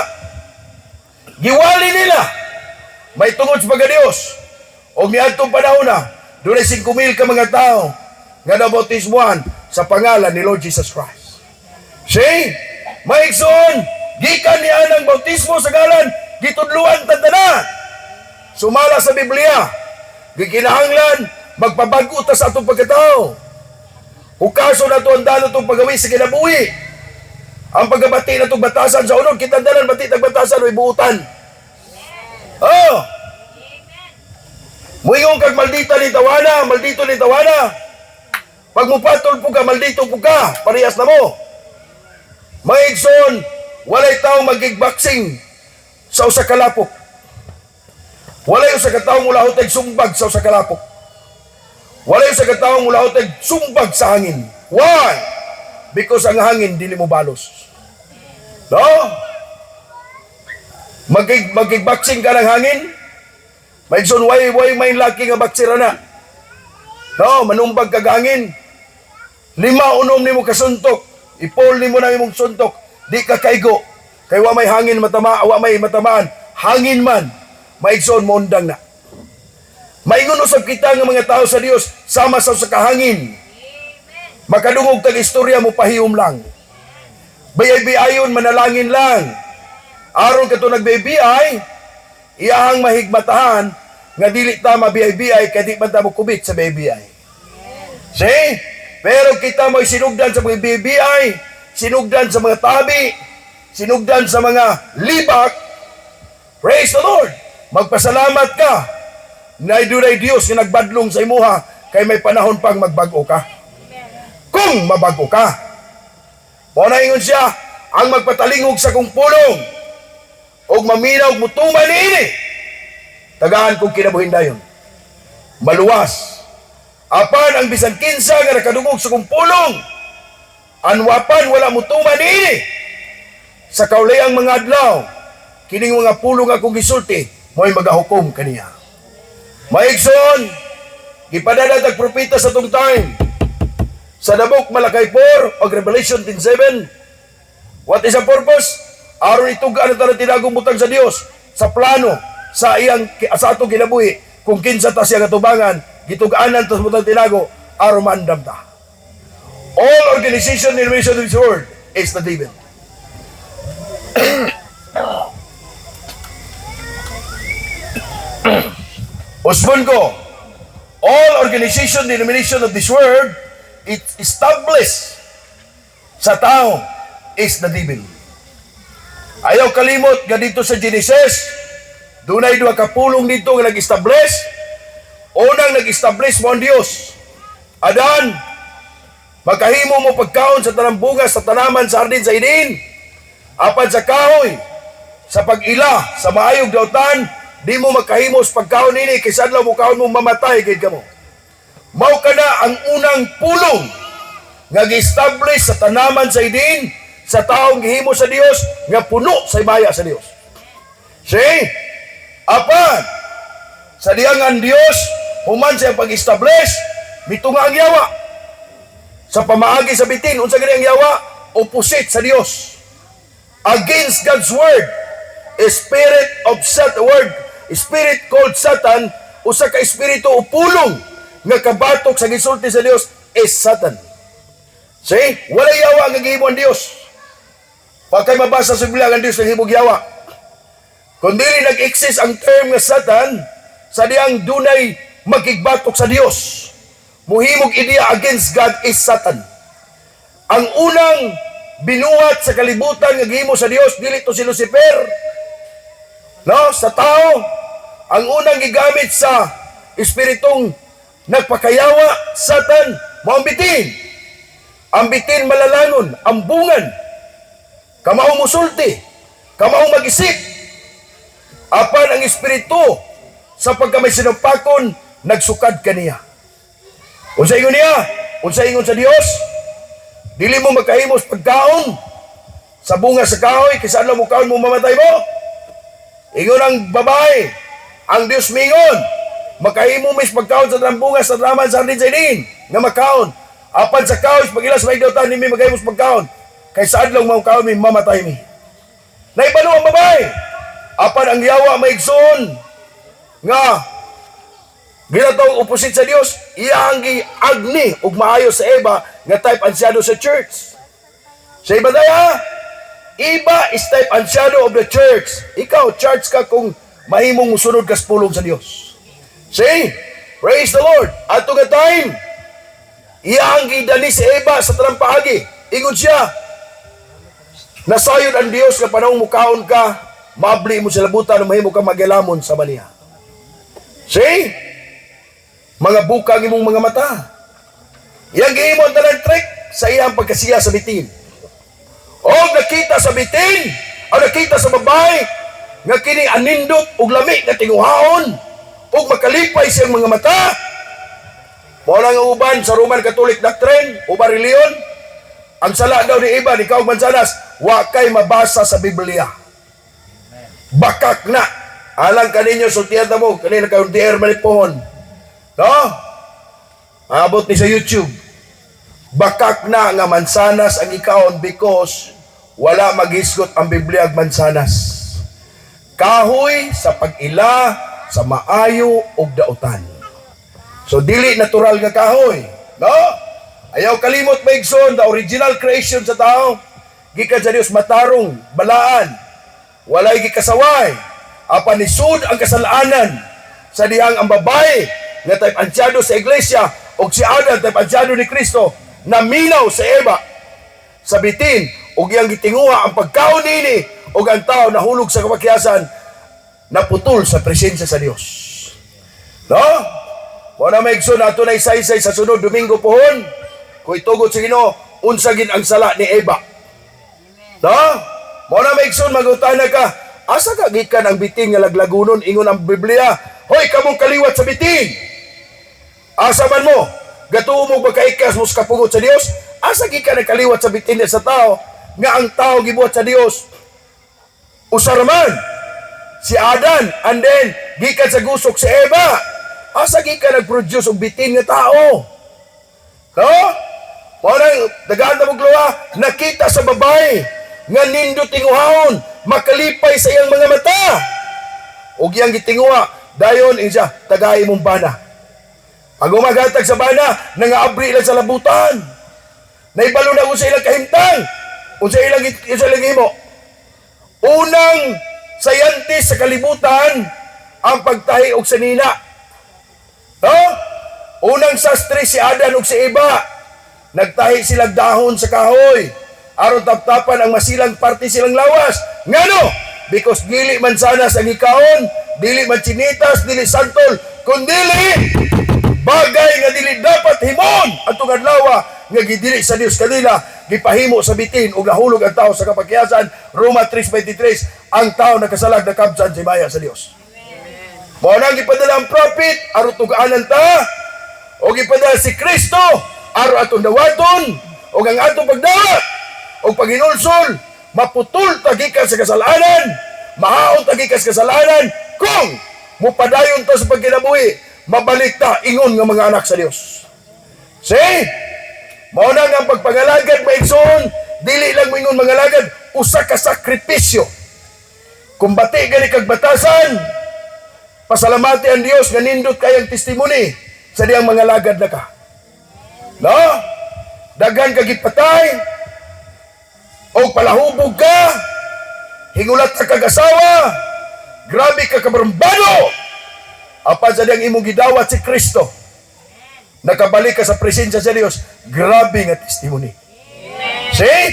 giwali nila, may tungod sa pagka-Dios. O niadtong panahon na, doon ay 5,000 ka mga tao, nga nabautismuhan sa pangalan ni Lord Jesus Christ. See? May igsoon, gikan niya ng bautismo sa ngalan, gitudluan tantanan. Sumala sa Biblia, gikinahanglan, magpabago ta sa atong pagkatao. Hukaso na to ang dalo itong pagawi sa kinabuhi. Ang pagabati na itong batasan sa unod, kita dalan bati tag batasan may buutan. Oh! Muingon kag maldita ni tawana, maldito ni tawana. Pag mupatol po ka, maldito po ka, parehas na mo. Maigson, walay tao magigboxing sa usa ka lapok. Walay usa ka tawo mula hutay sumbag sa usa ka lapok. Walay usa ka tawo mula hutay sumbag sa hangin. Why? Because ang hangin dili mo balos. No? Magigboxing ka ng hangin. Maigson, way may laki nga baksira na. No, manumbag kag hangin. 5 unom nimo kasuntok. Ipol nimo na imong suntok. Di ka kaigo. Kay wa may hangin matama, wa may matamaan. Hangin man. Maigson mo undang na. Maingon usab kita nga mga tao sa Dios sama sa kahangin. Makadungog tag istorya mo pahiyom lang. Bayay-bayayon manalangin lang. Aron kato nagbibiyay, iyahang mahigmatahan nga dili ta mabiyay-biyay kay di man ta mo kubit sa biyay. See? Pero kita mo sinugdan sa mga biyay, sinugdan sa mga tabi, sinugdan sa mga libak. Praise the Lord. Magpasalamat ka na dunay Dios nga nagbadlong sa imuha kay may panahon pang magbago ka. Kung mabago ka. Mao na ingon siya, ang magpatalingog sa kong pulong og maminaw mutuman niini. Tagaan kong kinabuhin dayon. Maluwas. Apan ang bisan kinsa nga nakadungog sa kong pulong, anwapan wala mutuman niini. Sa kaulayang mga adlaw, kining mga pulong akong gisulti, mo'y magahukom kaniya. Maigson, gipadala tag propeta sa tong time. Sa Dabok Malakay 4 o Revelation 10:7, what is the purpose? Aron itugaan na tinagong butang sa Dios sa plano sa atong kinabuhi kung kinsa ta siya katubangan gitugaanan ta sa butang tinago aron maandam ta. All organization in relation to this world is the devil. Usbon ko, all organization denomination of this world, it established sa tao is the devil. Ayaw kalimot nga dito sa Genesis, dunay 2 kapulong dito nga nag-establish. Unang nag-establish mo ang Diyos. Adan, magkahimo mo pagkaon sa tanang bunga sa tanaman sa hardin sa Eden. Apan sa kahoy, sa pag-ila, sa maayog dautan, di mo makahimos pagkaon ini kaysa adlaw mo kaon mo mamatay gid kamo. Mao kana ang unang pulong nga gi-establish sa tanaman sa Eden sa taong gihimo sa Dios nga puno sa imaya sa Dios. See? Apan sa diyang ang Dios human siya pag-establish mitunga ang yawa. Sa pamaagi sa bitin unsa gani ang yawa? Opposite sa Dios. Against God's word. A spirit of Satan word. Spirit called Satan, usa ka espiritu o pulong nga kabatok sa gisulti sa Dios is Satan. See? Wala yawa nga gihimo ang Dios. Pagkay mabasa sa Biblia ang Dios naghimog yawa. Kung dili nag-exist ang term nga Satan, sa diyang dunay magigbatok sa Dios. Muhimog ideya against God is Satan. Ang unang binuhat sa kalibutan nga gihimo sa Dios dili to si Lucifer. No, sa tao, ang unang gigamit sa espiritong nagpakayawa, Satan, mo ang bitin. Ang bitin malalangon, ambungan. Kamao musulti, kamao mag-isip. Apan ang espiritu sa pagkamay sinupakon, nagsukad kaniya. Unsa ingon niya? Unsa ingon sa Dios? Dili mo makahimos pagkaon sa bunga sa kahoy, kaysa adlaw mo kaon mo mamatay mo. Ingon ang babae, ang Dios mingon, makahimo mis pagkaon sa bunga sa draman sa hardin sa Eden, nga makaon. Apan sa kahoy, pag ilas may dautan, ni may magahimos pagkaon, kaysa adlaw mo kaon mi mamatay mi. Naibalo ang babae. Apan ang yawa maigsoon nga ginatawag opposite sa Dios, iyang giagni ug maayo sa Eva nga type and shadow sa church. Sa iba daya, iba is type and shadow of the church. Ikaw, church ka kung mahimong musunod ka sa pulong sa Dios. See? Praise the Lord. Ato nga time, Iyang gidani si Eva sa tanang paagi. Ingon siya, nasayod ang Dios nga panahon mukaon ka, mabli mo sa labutan, mahimo ka magilamon sa baniya. See? Mga bukang imong mga mata. Iyang gihimo ang tanang trick sa iyang pagkasiya sa bitin. O nakita sa bitin, o nakita sa babae, nga kini anindot ug lami nga tinguhaon, ug makalipay siyang mga mata. Mao nga uban sa Roman Catholic Doctrine, uban reliyon, ang sala daw ni Eva ni Kaog Mansanas, wa kay mabasa sa Biblia. Bakak na. Alang kaninyo sultihan na mo, kanina kayo dier manipohon. No? Abot ni sa YouTube. Bakak na nga mansanas ang ikaon because wala maghisgot ang Biblia ag mansanas. Kahoy sa pag-ila sa maayo ug dautan. So dili natural nga kahoy, no? Ayaw kalimot maigsoon the original creation sa tao. Gikan sa Dios matarong, balaan. Walay gikasaway. Apan nisud ang kasalanan sa dihang ang babae nga tay ansyado sa iglesia ug si Adan tay ansyado ni Kristo naminaw sa Eva sa bitin ug iyang gitinguha ang pagkaon nini ug ang tao nahulog sa kapakiyasan naputol sa presensya sa Dios. No? Mo na maigsoon nato na isaysay sa sunod Domingo pohon kung itugot sa Ginoo unsa gid ang sala ni Eva. No? Mo na maigsoon magutana ka, asa ka gikan ang bitin nga laglagunon ingon ang Biblia? Hoy kamong kaliwat sa bitin. Asa man mo? Gatuo mo ba kaikas mo sa kapugot sa Dios? Asa gikan ang kaliwat sa bitin sa tao nga ang tao gibuhat sa Dios? Usaraman si Adan and then gikan sa gusok si Eva. Asa gikan nag-produce og bitin nga tao? No? Mo nang dagaan ta mo nakita sa babae nga nindot tinguhaon, makalipay sa iyang mga mata. Og iyang gitinguha, dayon siya tagay mong bana. Pag umagatag sa bana, nangaabri lang sa labutan. Naibalo na ko sa ilang kahimtang. Unsa ilang himo. Unang scientist sa kalibutan ang pagtahi og sanina. No? Unang sastre si Adan ug si Eva. Nagtahi silang dahon sa kahoy. Aron taptapan ang masilang parte silang lawas. Ngano? Because dili man sana sa gikaon, dili man chinitas, dili santol, kundili bagay nga dili dapat himon atong adlaw nga gidili sa Dios kanila gipahimo sa bitin ug nahulog ang tao sa kapakiyasan. Roma 3:23, ang tao nakasalag na kabsan si maya sa Dios. Mao nang gipadala ang prophet aron tugaanan ta o gipadala si Kristo aron atong dawaton ug ang atong pagdawat ug paginulsol maputol ta gikan sa kasalanan, mahaon ta gikan sa kasalanan kung mupadayon ta sa pagkinabuhi, mabalik ta ingon nga mga anak sa Dios. See? Mao na nga pagpangalagad maigsoon, dili lang moingon mga lagad, usa ka sakripisyo. Kung bati gani kag batasan, pasalamati ang Dios nga nindot kayang testimony sa diyang mga lagad na ka. No? Daghan ka gipatay, o palahubog ka, hingulat ka kag-asawa, grabe ka kabarambado, apan sa diyang imong gidawat si Kristo, nakabalik ka sa presensya sa Dios, grabe nga testimony. See?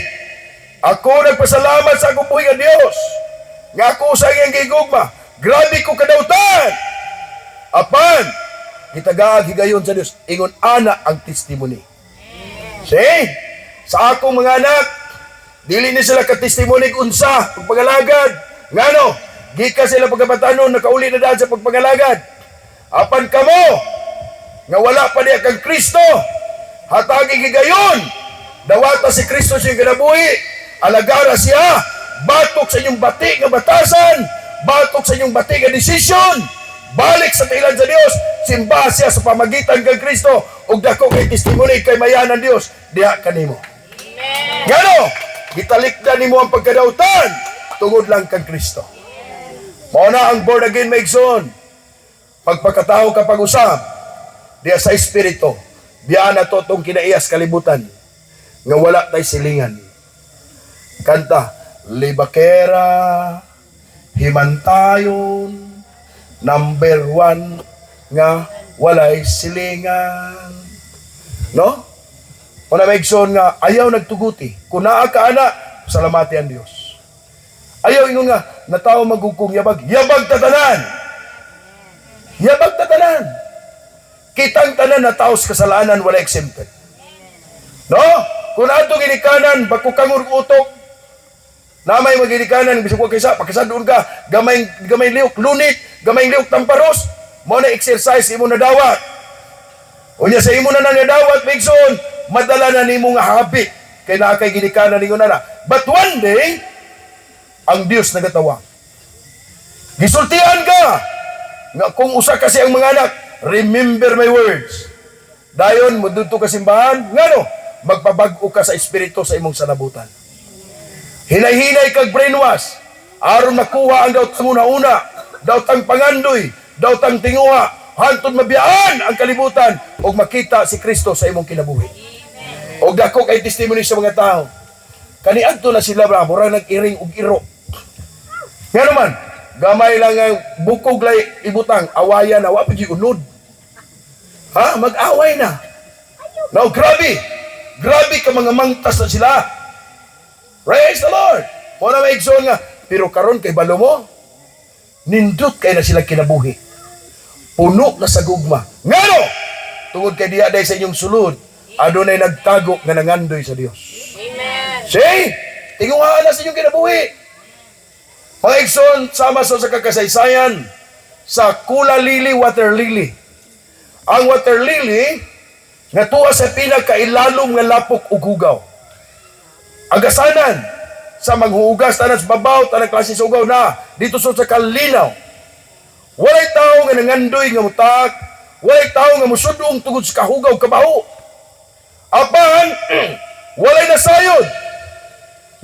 Ako nagpasalamat sa akong buhay nga Dios, nga ako sa iyang gigugma, grabe ko kadautan, apan gitagaag higayon sa Dios, ingon ana ang testimony. See? Sa akong mga anak, dili ni sila ka-testimony unsa pagpagalagad. Ngano? Gika sila pagkabatanon, nakauli na daan sa pagpagalagad. Apan kamo, nga wala pa niya kang Kristo, hatagi gigayon, dawata si Kristo siyang kinabuhi, alagara siya, batok sa inyong bati nga batasan, batok sa inyong bati nga desisyon, balik sa tilan sa Dios, simba siya sa pamagitan kang Kristo, ug dako kay testimony kay mayanan Dios, diha kanimo. Ngano? Gitalikdan nimo ang pagkadautan tungod lang kang Kristo. Mao na ang born again maigsoon. Pagpakatao ka pag-usab diya sa espiritu, diya na to tong kinaiyas kalibutan nga wala tay silingan. Kanta, libakera, himantayon, number 1 nga walay silingan. No? O na maigsoon nga, ayaw nagtuguti. Kung naa ka ana, salamati ang Dios. Ayaw ingon nga, na tao magugkong yabag. Yabag tatanan! Yabag tatanan! Kitang tanan na tao sa kasalanan, wala exempted. No? Kung ato ginikanan, bako kangur utok, na may magginikanan, bisag ko kaysa, pagkasadoon ka, gamay liok, lunit, gamay liok tamparos, mo na exercise, imo na dawat. O niya sa imo na nadawat, Bigson, madala na nimo nga habit, kay na kay ginikanan ninyo na. But one day, ang Dios nagatawa. Gisultihan ka, nga kung usa kasi ang mga anak, remember my words. Dayon, mudto ka simbahan, ngano, magpabag-o ka sa espiritu sa imong sanabutan. Hinay-hinay kag brainwash, aron makuha ang daotang una-una, daotang pangandoy, daotang tinguha, hantod mabiyaan ang kalibutan, o makita si Kristo sa imong kinabuhi. O dako kay testimony sa mga tao. Kaniadto na sila ba, murang nag-iring og iro. Nga naman, gamay lang ang bukog lay ibutang, awayan na, wapag unod. Ha? Mag-away na. Now, grabe ka mga mangtas na sila. Praise the Lord. Muna may igsoon nga, pero karon kay balo mo, nindot kay na sila kinabuhi. Puno na sa gugma. Ngano? Tungod kay diya day sa inyong sulod, adunay nagtago nga nangandoy sa Dios. Amen. See? Tinguhaan na sa inyong kinabuhi. Mga igsoon, sama sa kakasaysayan sa Kula Lili, Water Lily. Ang water lily, natuwa sa pinagkailalom nga lapok ug hugaw. Agasanan sa manghugas tanan sa babaw, tanang klase sa ugaw na dito sa kalinaw. Walay tao nga nangandoy nga mutak, walay tao nga musudong tungod sa kahugaw kabaho. Apan walay nasayod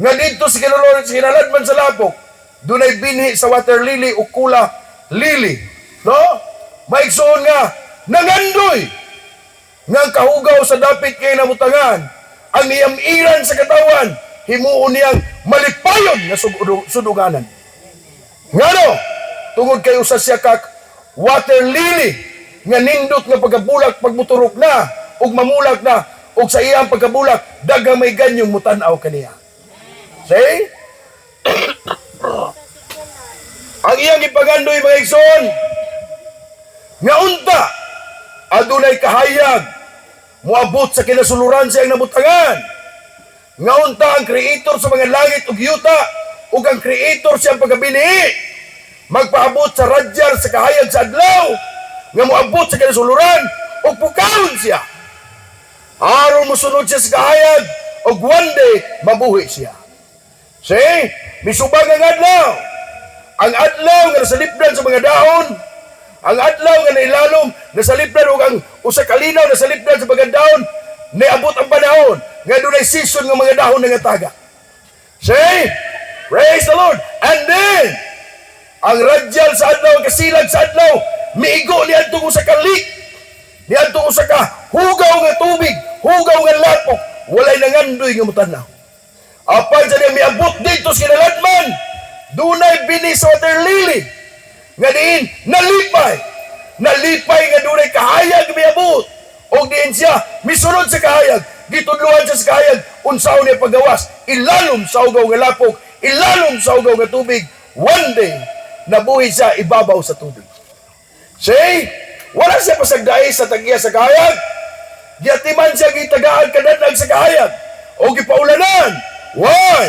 nga dito sa kinaladman sa lapok, dunay binhi sa water lily o Kula Lily. No? Maigsoon nga nangandoy nga ang kahugaw sa dapit kay namutangan, ang niyamiran sa katawan, himuon niyang malipayon nga suduganan. Ngano? Tungod kay usa siya kak water lily nga nindot nga pagabulak pagmuturok na ug mamulak na ug sa iyang pagkabulak daghang may ganyong mutan-aw kaniya. See? Ang iyang ipagandoy mga igsoon nga unta adunay kahayag moabot sa kinasuluran sa iyang nabutangan. Nga unta ang creator sa mga langit ug yuta ug ang creator siyang pagkabinhi magpaabot sa radyar sa kahayag sa adlaw nga moabot sa kinasuluran ug pukawon siya aron mosunod siya sa kahayag ug one day mabuhi siya. See? Misubag ang adlaw nga nasalipdan sa mga dahon, ang adlaw nga nailalom nasalipdan ug ang usa ka linaw nasalipdan sa mga dahon, niabot ang panahon nga dunay season nga mga dahon nga taga. See? Praise the Lord. And then ang radyal sa adlaw, kasilag sa adlaw, miigo ni adtong usa ka lik, ni adtong usa ka hugaw nga tubig, hugaw nga lapok, walay nangandoy nga mutanaw. Apan sa niya miabot dito sa kinaladman, dunay bini sa water lily, nga diin nalipay nga dunay kahayag miabot, o diin siya misunod sa kahayag, gitudluhan siya sa kahayag, unsaon niya paggawas, ilalom sa hugaw nga lapok, ilalom sa hugaw nga tubig, one day, nabuhi siya ibabaw sa tubig. See? Wala siya pasagdai sa tagya sa kahayag. Giatiman siya gitagaan kadanag sa kahayag. O gipaulanan. Why?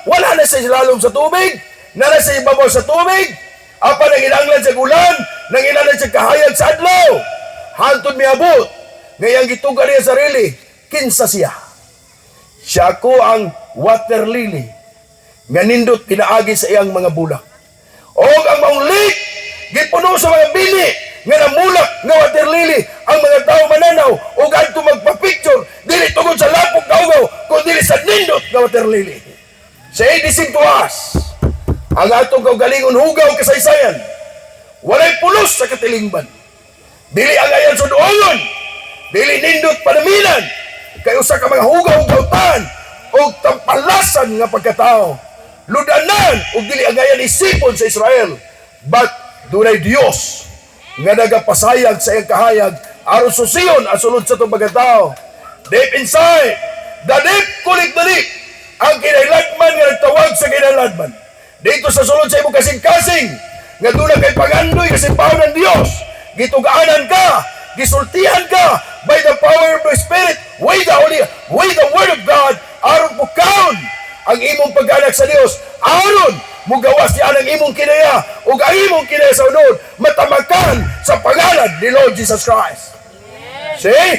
Wala na siya lalom sa tubig. Nala siya ibabaw sa tubig. Apa nanginanglan sa ulan. Nanginanglan siya kahayag sa adlaw. Hantod miabot. Ngayang gituga niya sarili. Kinsa siya. Siya ko ang water lily. Nga nindot pinaagi sa iyang mga bulak. O ang maong lik, gipuno sa mga bini, nga namulak nga water lily, ang mga tao mananaw, o ganito magpa-picture, dili tungod sa lapok na ugaw, kundi sa nindot nga water lily. Say this to us, ang atong kaugalingon hugaw kasaysayan, walay pulos sa katilingban, dili ang ayan suduongon, dili nindot panaminan, kayo sa ka mga hugaw-hugawtan, o tampalasan nga pagkatao, ludanan ug dili agayan isipon sa Israel, but dunay Dios nga nagapasayag sa iyang kahayag aron susiyon ang sulod sa itong pagkatao. Deep inside, the deep, kulit na deep, ang kinailadman nga nagtawag sa kinailadman. Dito sa sulod sa imong kasing-kasing, nga doon kay pagandoy kasi power ng Diyos. Gitugaanan ka, gisultihan ka by the power of the Spirit, with the Word of God, aron mo kaon ang imong pag-anak sa Diyos, aron mo gawas niya ang imong kinaya, o ang imong kinaya sa unod, matamakan sa pangalan ni Lord Jesus Christ. See?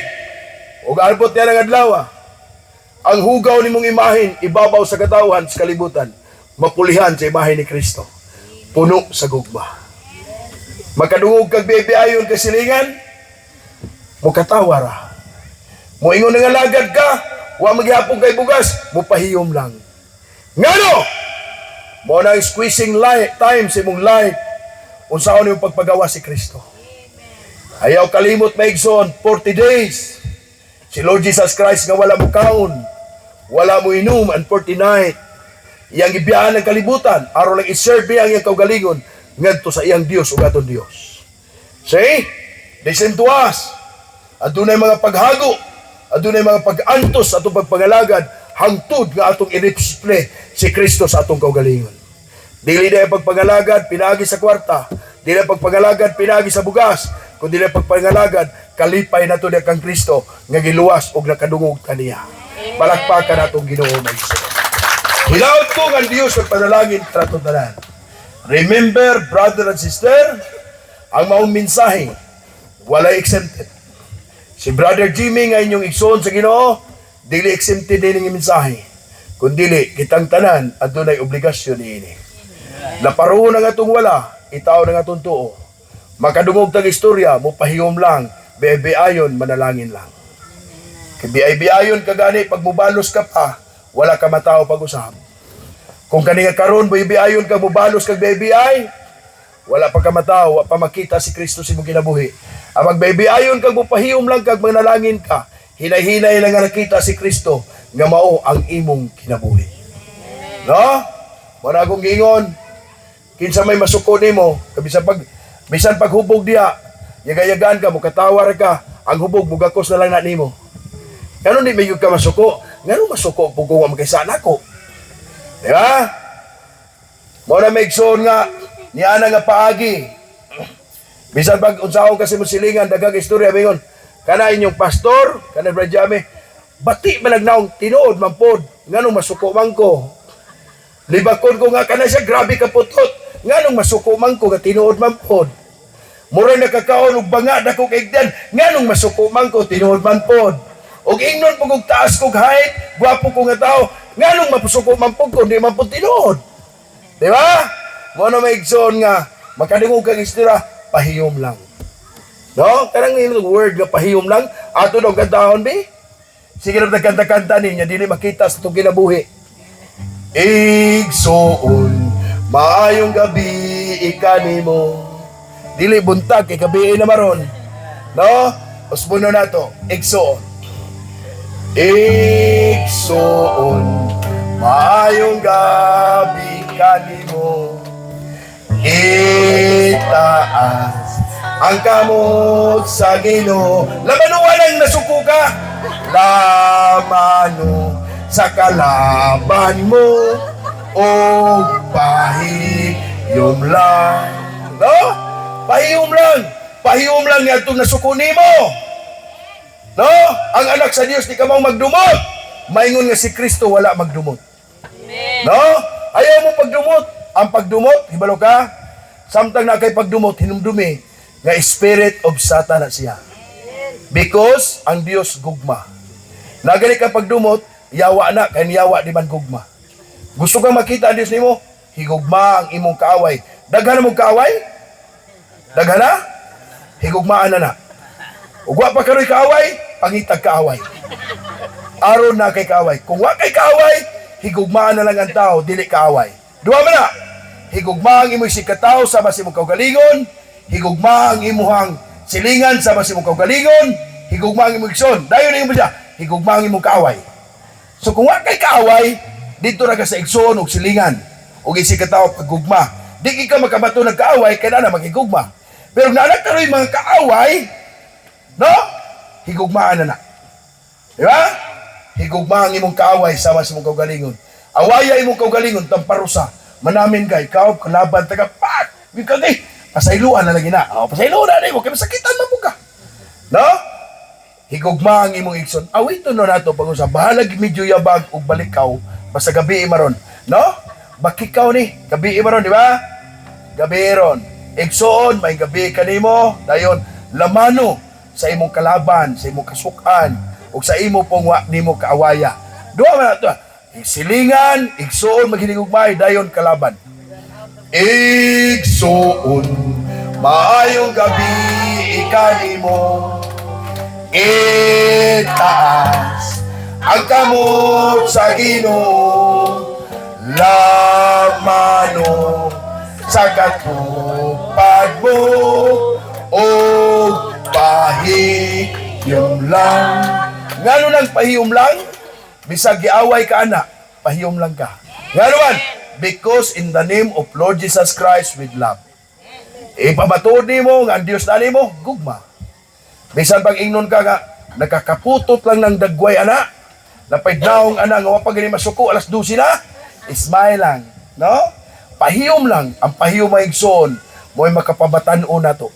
O albot niya ng adlaw, ang hugaw ni mong imahin, ibabaw sa katawhan, sa kalibutan, mapulihan sa imahin ni Kristo. Puno sa gugma. Makadungog kag bibiayon kasilingan, mo katawara. Mo ingon nga lagad ka, wa magyapon kay bugas, mo pahiyom lang. Ngano? Mo na squeezing time sa imong life, unsaon imong pagpagawa si Kristo. Ayaw kalimot maigsoon, 40 days. Si Lord Jesus Christ nga wala mo kaon, wala mo inom, and 40 night. Iyang ibiyaan ng kalibutan, aron lang iserve ang iyang kaugalingon, ngadto sa iyang Dios ug aton Dios. See? They same to us. Adunay mga paghago, adunay mga pag-antos atong pagpangalagad, hangtod nga atong i-display si Kristo sa atong kaugalingon. Dili na pagpangalagad pinagi sa kwarta, dili na pagpangalagad pinagi sa bugas, kundi na pagpangalagad kalipay nato niya kang Kristo nga giluwas og nakadungog kaniya. Palakpakan natong Ginoo Maigsoon. Hinaot ko ang Diyos ng panalangin trato tanan. Remember, brother and sister, ang maong mensahe, wala exempted. Si Brother Jimmy nga inyong igsoon sa Ginoo, dili exempted din ang mensahe. Kundili, kitang tanan, at doon ay obligasyon niini. Naparoon na nga itong wala, itaw na nga itong tuo. Makadungog tang istorya, mo pahiyom lang, biyayon, manalangin lang. Biyayon ka gani, pag mubalos ka pa, wala ka matao pag-usap. Kung kaninga karon biyayon ka mubalos kag biyay, wala pa ka matao, pa makita si Kristo sa imong kinabuhi. Ang magbiyayon kag mupahiyom lang kag manalangin ka, hinay-hinay lang nga nakita si Kristo nga mao ang imong kinabuhi. No? Muna akong giingon, kinsa may masuko nimo, bisan pag hubog diha, yagayagaan ka, mukatawar ka, ang hubog mugakos na lang na nimo. Ganun di may ka masuko. Ganun masuko po kung magkaysa nako. Di ba? Muna may igsoon nga, niya nga paagi. Bisan pag unsaon kasi mo silingan, dagang istorya, mingon, kana inyong pastor, kana Brad Jame, bati malagnaong tinuod man pod, nganong masuko man ko. Libakon ko nga kana siya, grabe ka putot, nganong masuko man ko, nga tinuod man pod. Mura nakakaon og banga dako kay igdan, nganong masuko man ko, tinuod man pod. Og ingnon po kong taas kong height, gwapo ko nga tao, nganong mapusuko man po ko, di man po tinuod. Di ba? Muna may igsoon nga, makadungog kang istorya, pahiyom lang. No? Karang yung word nga pahiyom lang, ato daw kantahon, be? Sige na kanta-kanta niya, dili makita sa itong kinabuhi. Igsoon, maayong gabi, ikani mo. Dili buntag, kay gabi na maron. No? Usbuno na to, igsoon. Igsoon, maayong gabi kanimo, itaas ang kamot sa Ginoo. Lamanuan ang nasuko ka, lamano sa kalaban mo, o pahiyom lang. No? Pahiyom lang niya itong nasuko nimo. No? Ang anak sa Dios di ka mau magdumot. Maingon nga si Kristo wala magdumot. Amen. No? Ayaw mo pagdumot. Ang pagdumot, hibalo ka, samtang na kay pagdumot, hinumdumi, nga spirit of Satan na siya. Because ang Dios gugma. Nagali ka pagdumot, yawa na, kaya yawa di man gugma. Gusto kang makita ang Dios nimo, higugma ang imong kaaway. Daghan na mong kaaway? Daghan na? Higugmaan na na. Ugwa pa karoy kaaway, pangitag kaaway. Aron na kay kaaway. Kung wa kay kaaway, higugmaan na lang ang tao, dili kaaway. Duha man na. Higugma ang imong sikataw sama sa imong kaugalingon, higugma ang imong silingan sama sa imong kaugalingon, higugma ang imong igsoon. Dayon na imong siya, higugma ang imong kaaway. So kung wa kay kaaway, dito ra ka sa igsoon ug silingan ug isikataw paggugma. Di ka makabato ng kaaway kaya na magigugma. Pero nanak karoy mga kaaway, no? Higugmaan na na. Di ba? Higugma ang imong kaaway sama sa imong kaugalingon. Awaya imong kaugalingon tamparusa. Manamin ka, ikaw kalaban taga pak. Mikagi, pasayloan na lagi na. Pasayloan na mo kay masakitan man mo ka. No? Higugma ang imong igsoon. Awito no nato pag-usap. Bahalag medyo yabag ug balikaw basta gabi maron. No? Bakikaw ni, gabi maron, di ba? Gabi ron. Igsoon, may gabi kanimo, dayon lamano sa imong kalaban, sa imong kasukan, ug sa imo pong nimo kaawaya. Duha man ato. Silingan, igsoon maghinigugmay dayon kalaban. Igsoon, maayong gabi ikanimo. Itaas ang kamot sa Ginoo, lamano sa katupad mo, o pahiyom lang. Ngano nang pahiyom lang? Bisag giaway ka ana, pahiyom lang ka. Ngano man? Because in the name of Lord Jesus Christ with love. Ipabatuod nimo nga ang Dios na nimo, gugma. Bisan pag ingnon ka nga, nakakaputot lang ng dagway ana, napaidnaong ana nga wapag gani masuko alas 12 na, smile lang, no? Pahiyom lang, ang pahiyom maigsoon, mo'y makapabatan-o na to.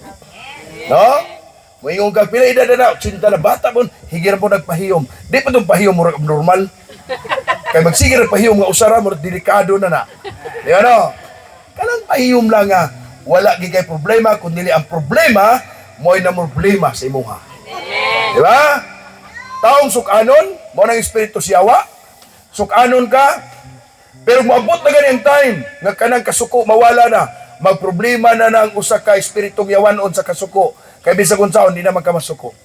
No? Mo'y kag pila edad na, 80 na bata mo, higir mo nagpahiyom. Di pa itong pahiyom mo normal. Kaya magsigir ang pahiyom nga usara mo, delikado na na. Di ano? Kanang pahiyom lang nga, wala gigay problema, kundi ang problema, mo'y na problema sa imuha. Di ba? Taong sukanon, mo ng espiritu siyawa, sukanon ka, pero maabot na ganyan time, nga kanang kasuko mawala na, magproblema na ng usa ka espiritong yawanon sa kasuko, kaya bisag unsaon, hindi naman ka masuko.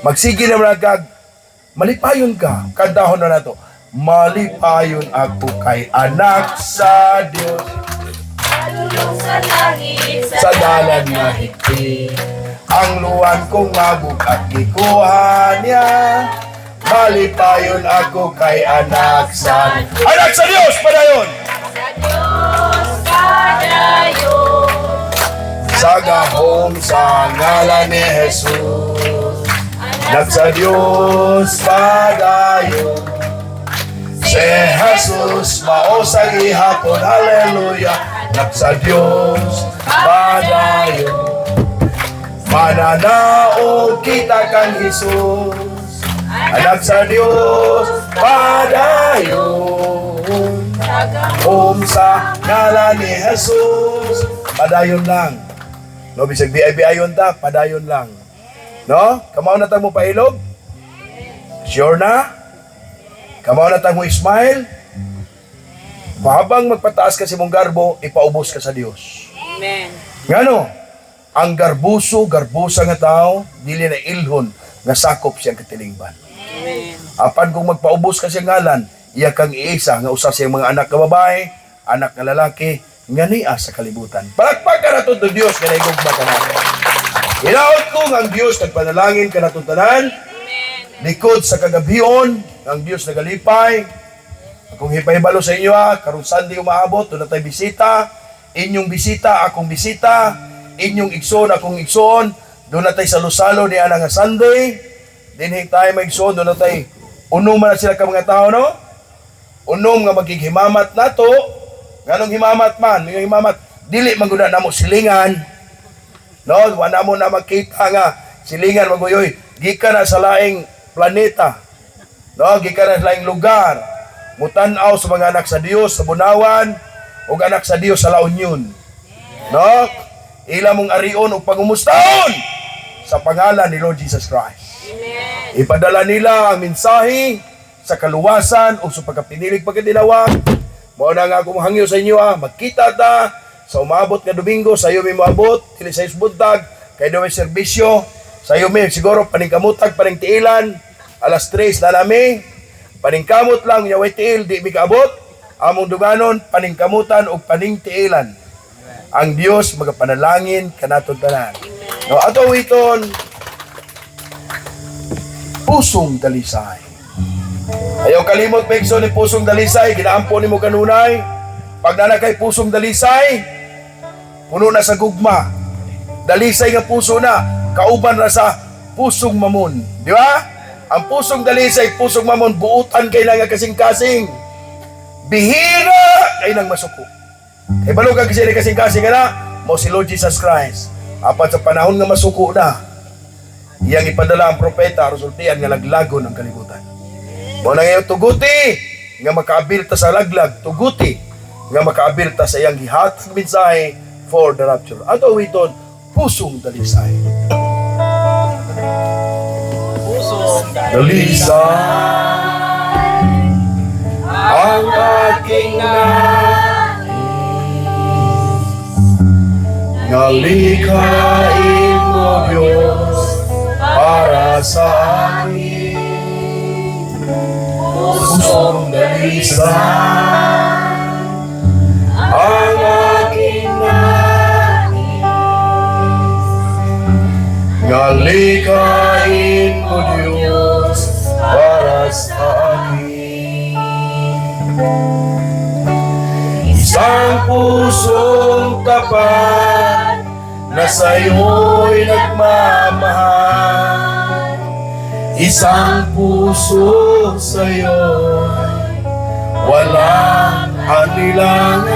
Magsige naman agad, malipayon ka, kantahon na nato, malipayon ako kay anak sa Diyos, sa dalan nga higpit. Ang luwan kong mabukat gikuha niya. Malipayon ako kay anak sa Diyos padayon. Sa gahom sa ngalan ni Jesus. Anak sa Diyos padayon. Si Jesus mao sa gihapon, hallelujah. Anak sa Diyos padayon. Mananaog kita kang Jesus, anak sa Diyos padayon. Sa ngalan ni Jesus, padayon lang. No, bisag biay-biayon ta, padayon lang. No? Kamaw na tang mo pailog? Sure na? Kamaw na tang mo smile? Habang magpataas ka si mong garbo, ipaubos ka sa Diyos. Amen. Ngano? Ang garbusa nga tao, dili na ilhon nga sakop siyang katilingban. Amen. Apan kung magpaubos ka siyang ngalan, iya kang iisa nga usa siyang mga anak nga babae, anak nga lalaki, nga niya sa kalibutan. Palakpakan na ito ng Diyos, nga naigugma ka natin. Hinaot ko nga ang Diyos, nagpanalangin ka na tanan, likod sa kagabion, ang Diyos nagalipay. Kung hipahibalo sa inyo karong Sunday umaabot, doon na tayo bisita, inyong bisita, akong bisita, inyong igsoon, akong igsoon, doon na tayo sa Lusalo ni Ana nga Sunday, dinhi tayo mag-igsoon, doon na tayo, unom na sila ka mga tao, no? Unom nga magighimamat na to, ganong himamat man, yung himamat, dili maguna na mo silingan, no? Wala mo na makita nga, silingan, maguyoy, gikan na sa laing planeta, no? Gikan na sa laing lugar, mutanaw sa mga anak sa Dios sa Bunawan, o anak sa Dios sa La Union, no? Ila mong arion o pangumustahon sa pangalan ni Lord Jesus Christ. Amen. Ipadala nila ang mensahe sa kaluwasan o sa pagkapinilig pagkadinawag. Mao na nga akong hangyo sa inyo magkita ta sa umabot nga Domingo, sa iyo may maabot, dili sa isbuntag, kay do may serbisyo, sa iyo may siguro paningkamutag, paningtiilan, alas 3 na nami, paningkamot lang, yaway tiil, di mi kaabot, among duganon, paningkamutan o paningtiilan. Ang Diyos magapanalangin kanaton tanan. No, ato iton pusong dalisay. Ayaw kalimot pegso ni pusong dalisay, ginaampo nimo kanunay. Pag na kay pusong dalisay, puno na sa gugma. Dalisay nga puso na, kauban na sa pusong mamon, di ba? Ang pusong dalisay, pusong mamon, buutan kay nga kasing-kasing. Bihira kay nang masuko. Kay balo ka kasi kasing-kasing na, mo si Lord Jesus Christ. Apat sa panahon nga masuko na, iyang ipadala ang propeta, resultian nga laglago ng kalibutan. Mo na ngayon tuguti, nga makaabilta sa laglag, tuguti, nga makaabilta sa iyang gihatag mensahe for the rapture. Ato witon, pusong dalisay. Dalisay ang aking ngalikhain mo Diyos para sa akin. Pusong dalisay ang aking ngalikhain mo Diyos para sa akin. Isang pusong tapat na sa'yo'y nagmamahal. Isang puso sa'yo'y walang anilangan.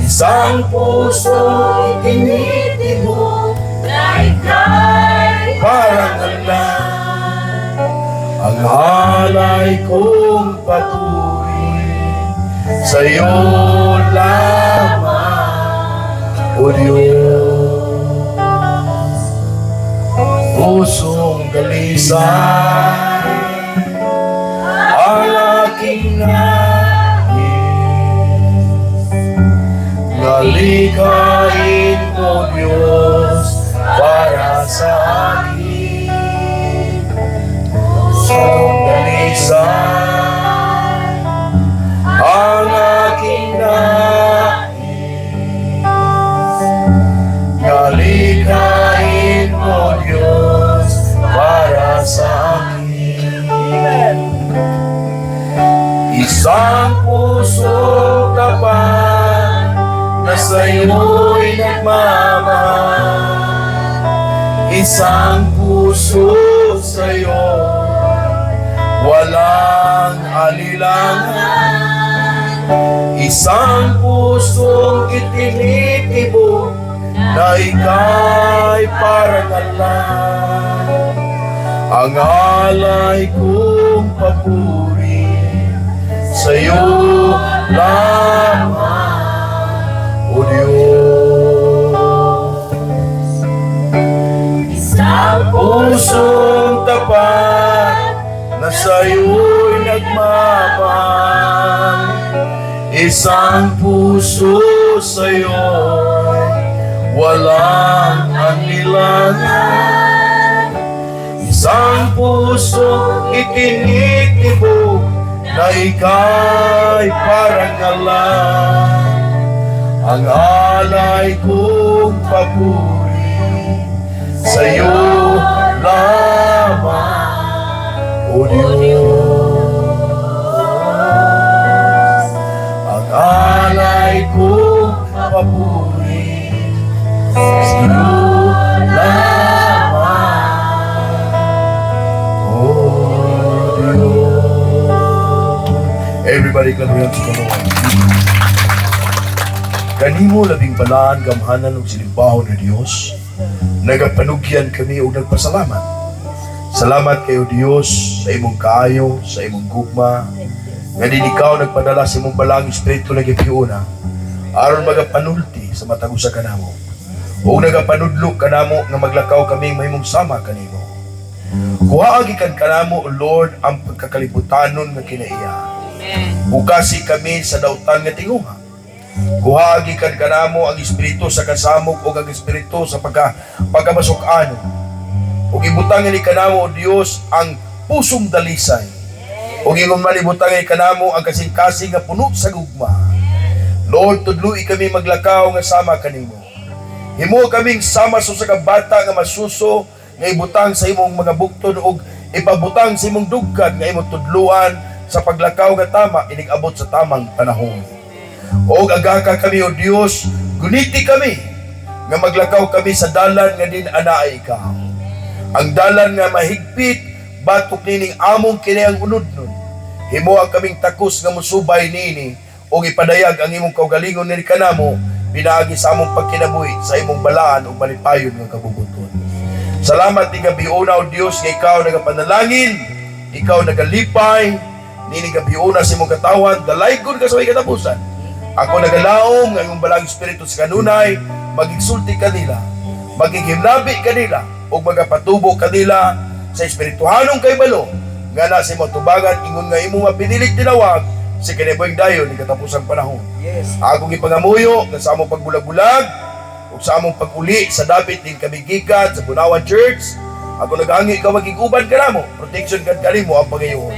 Isang pusong tinitibok na ika'y parang alam. Ang halay kong papuri sa'yo lamang, O Diyos. Pusong dalisay ang aking nais. Ngalikhain mo Diyos para sa akin. Pusong dalisay ang aking nais. Ngalikhain mo Diyos para sa akin. Isang pusong tapat na sa'yo'y nagmamahal. Isang puso sa'yo walang alilangan. Isang pusong itinitibok na ika'y parang alam. Ang alay kong papuri sa'yo lamang, O Diyos. Isang pusong tapat na sa'yo'y nagmamahal. Isang puso sa'yo'y walang anilangan. Isang pusong itinitibok na ika'y parang alam. Ang alay kong papuri sa'yo lamang, O Diyos. Ang alay kong papuri sa'yo lamang, O Diyos. Everybody clap your hands to the Lord. Kanimo labing balaan gamhanan og silimbahon ni Dios. Nagapanugyan kami og nagpasalamat. Salamat kayo Dios sa imong kaayo, sa imong gugma. Nga din ikaw nagpadala sa imong balang espiritu na gipiuna aron magapanulti sa matag usa kanamo. Ug nagapanudlo kanamo nga maglakaw kami mahimong sama kanimo. Kuhaa gikan kanamo, O Lord, ang pagkakalibutanon nga kinaiya. Bukasi kami sa dautan nga tinguha. Kuhagi kan kanamo ang espiritu sa kasamok o ang espiritu sa pagkamasok-ano. Ug ibutangan ni kanamo, O Dios, ang pusong dalisay. Ug ingon man ibutangan ni kanamo ang kasing-kasing nga puno sa gugma. Lord, tudloi kami maglakaw nga sama kanimo. Himo kaming sama sa bata nga masuso nga ibutang sa imong mga bukton ug ipabutang sa imong duggan nga imong tudluan sa paglakaw nga tama inig abot sa tamang panahon. O agaka kami, O Dios, guniti kami nga maglakaw kami sa dalan nga din anaay ikaw. Ang dalan nga mahigpit, batok nining among kini ang unod nun. Himo ang kaming takos nga musubay nini, o ipadayag ang imong kaugalingon ni kanamo, pinaagi sa among pagkinabuhi sa imong balaan o malipayon nga kabubuton. Salamat ni gabiuna o Dios nga ikaw nagapanalangin, ikaw nagalipay, nini gabiuna sa imong katawan, dalaygon ka sa may katapusan. Ako nagalaom nga imong balang espiritu sa kanunay, magigsulti kanila, magigimlabi kanila, o magapatubo kanila sa espirituhanong kaibalo, nga nasa imong tubagan, ingon nga imong mapinilig tinawag, si kiniboyng dayon ni katapusang panahon. Akong ipangamuyo nga sa among pagbulag-bulag ug sa among pag-uli sa dapit ning kamigikan sa Bunawan Church. Ako naghangi ka magiguban kanamo, protection kad kanimo ang pagayon.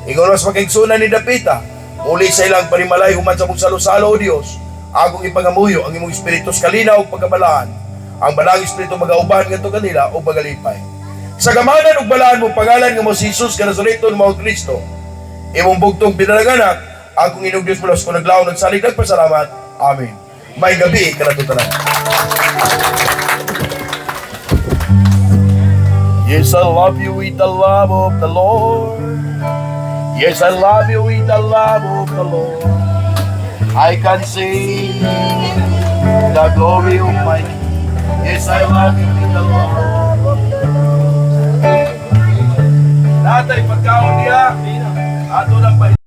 Ingon mas makigsunan ni Dapita, muli sa ilang panimalay human sa mong salo-salo o Dios. Akong ipangamuyo ang imong espiritu sa kalinaw ug pagkabalaan. Ang balang espiritu magauban ngadto kanila o magalipay. Sa gamanan ug balaan mo pangalan nga mo si Jesus nga Nazareto nga mao Kristo. Imong bugtong pinalaganak, akong inog Diyos pulos ko naglaw nagsalig nagpasalamat. Amen. May gabi kanato tanan. Yes, I love you with the love of the Lord. Yes, I love you with the love of the Lord. I can sing the glory of my King. Yes, I love you with the Lord. Natay pagkaon niya, ato lang pa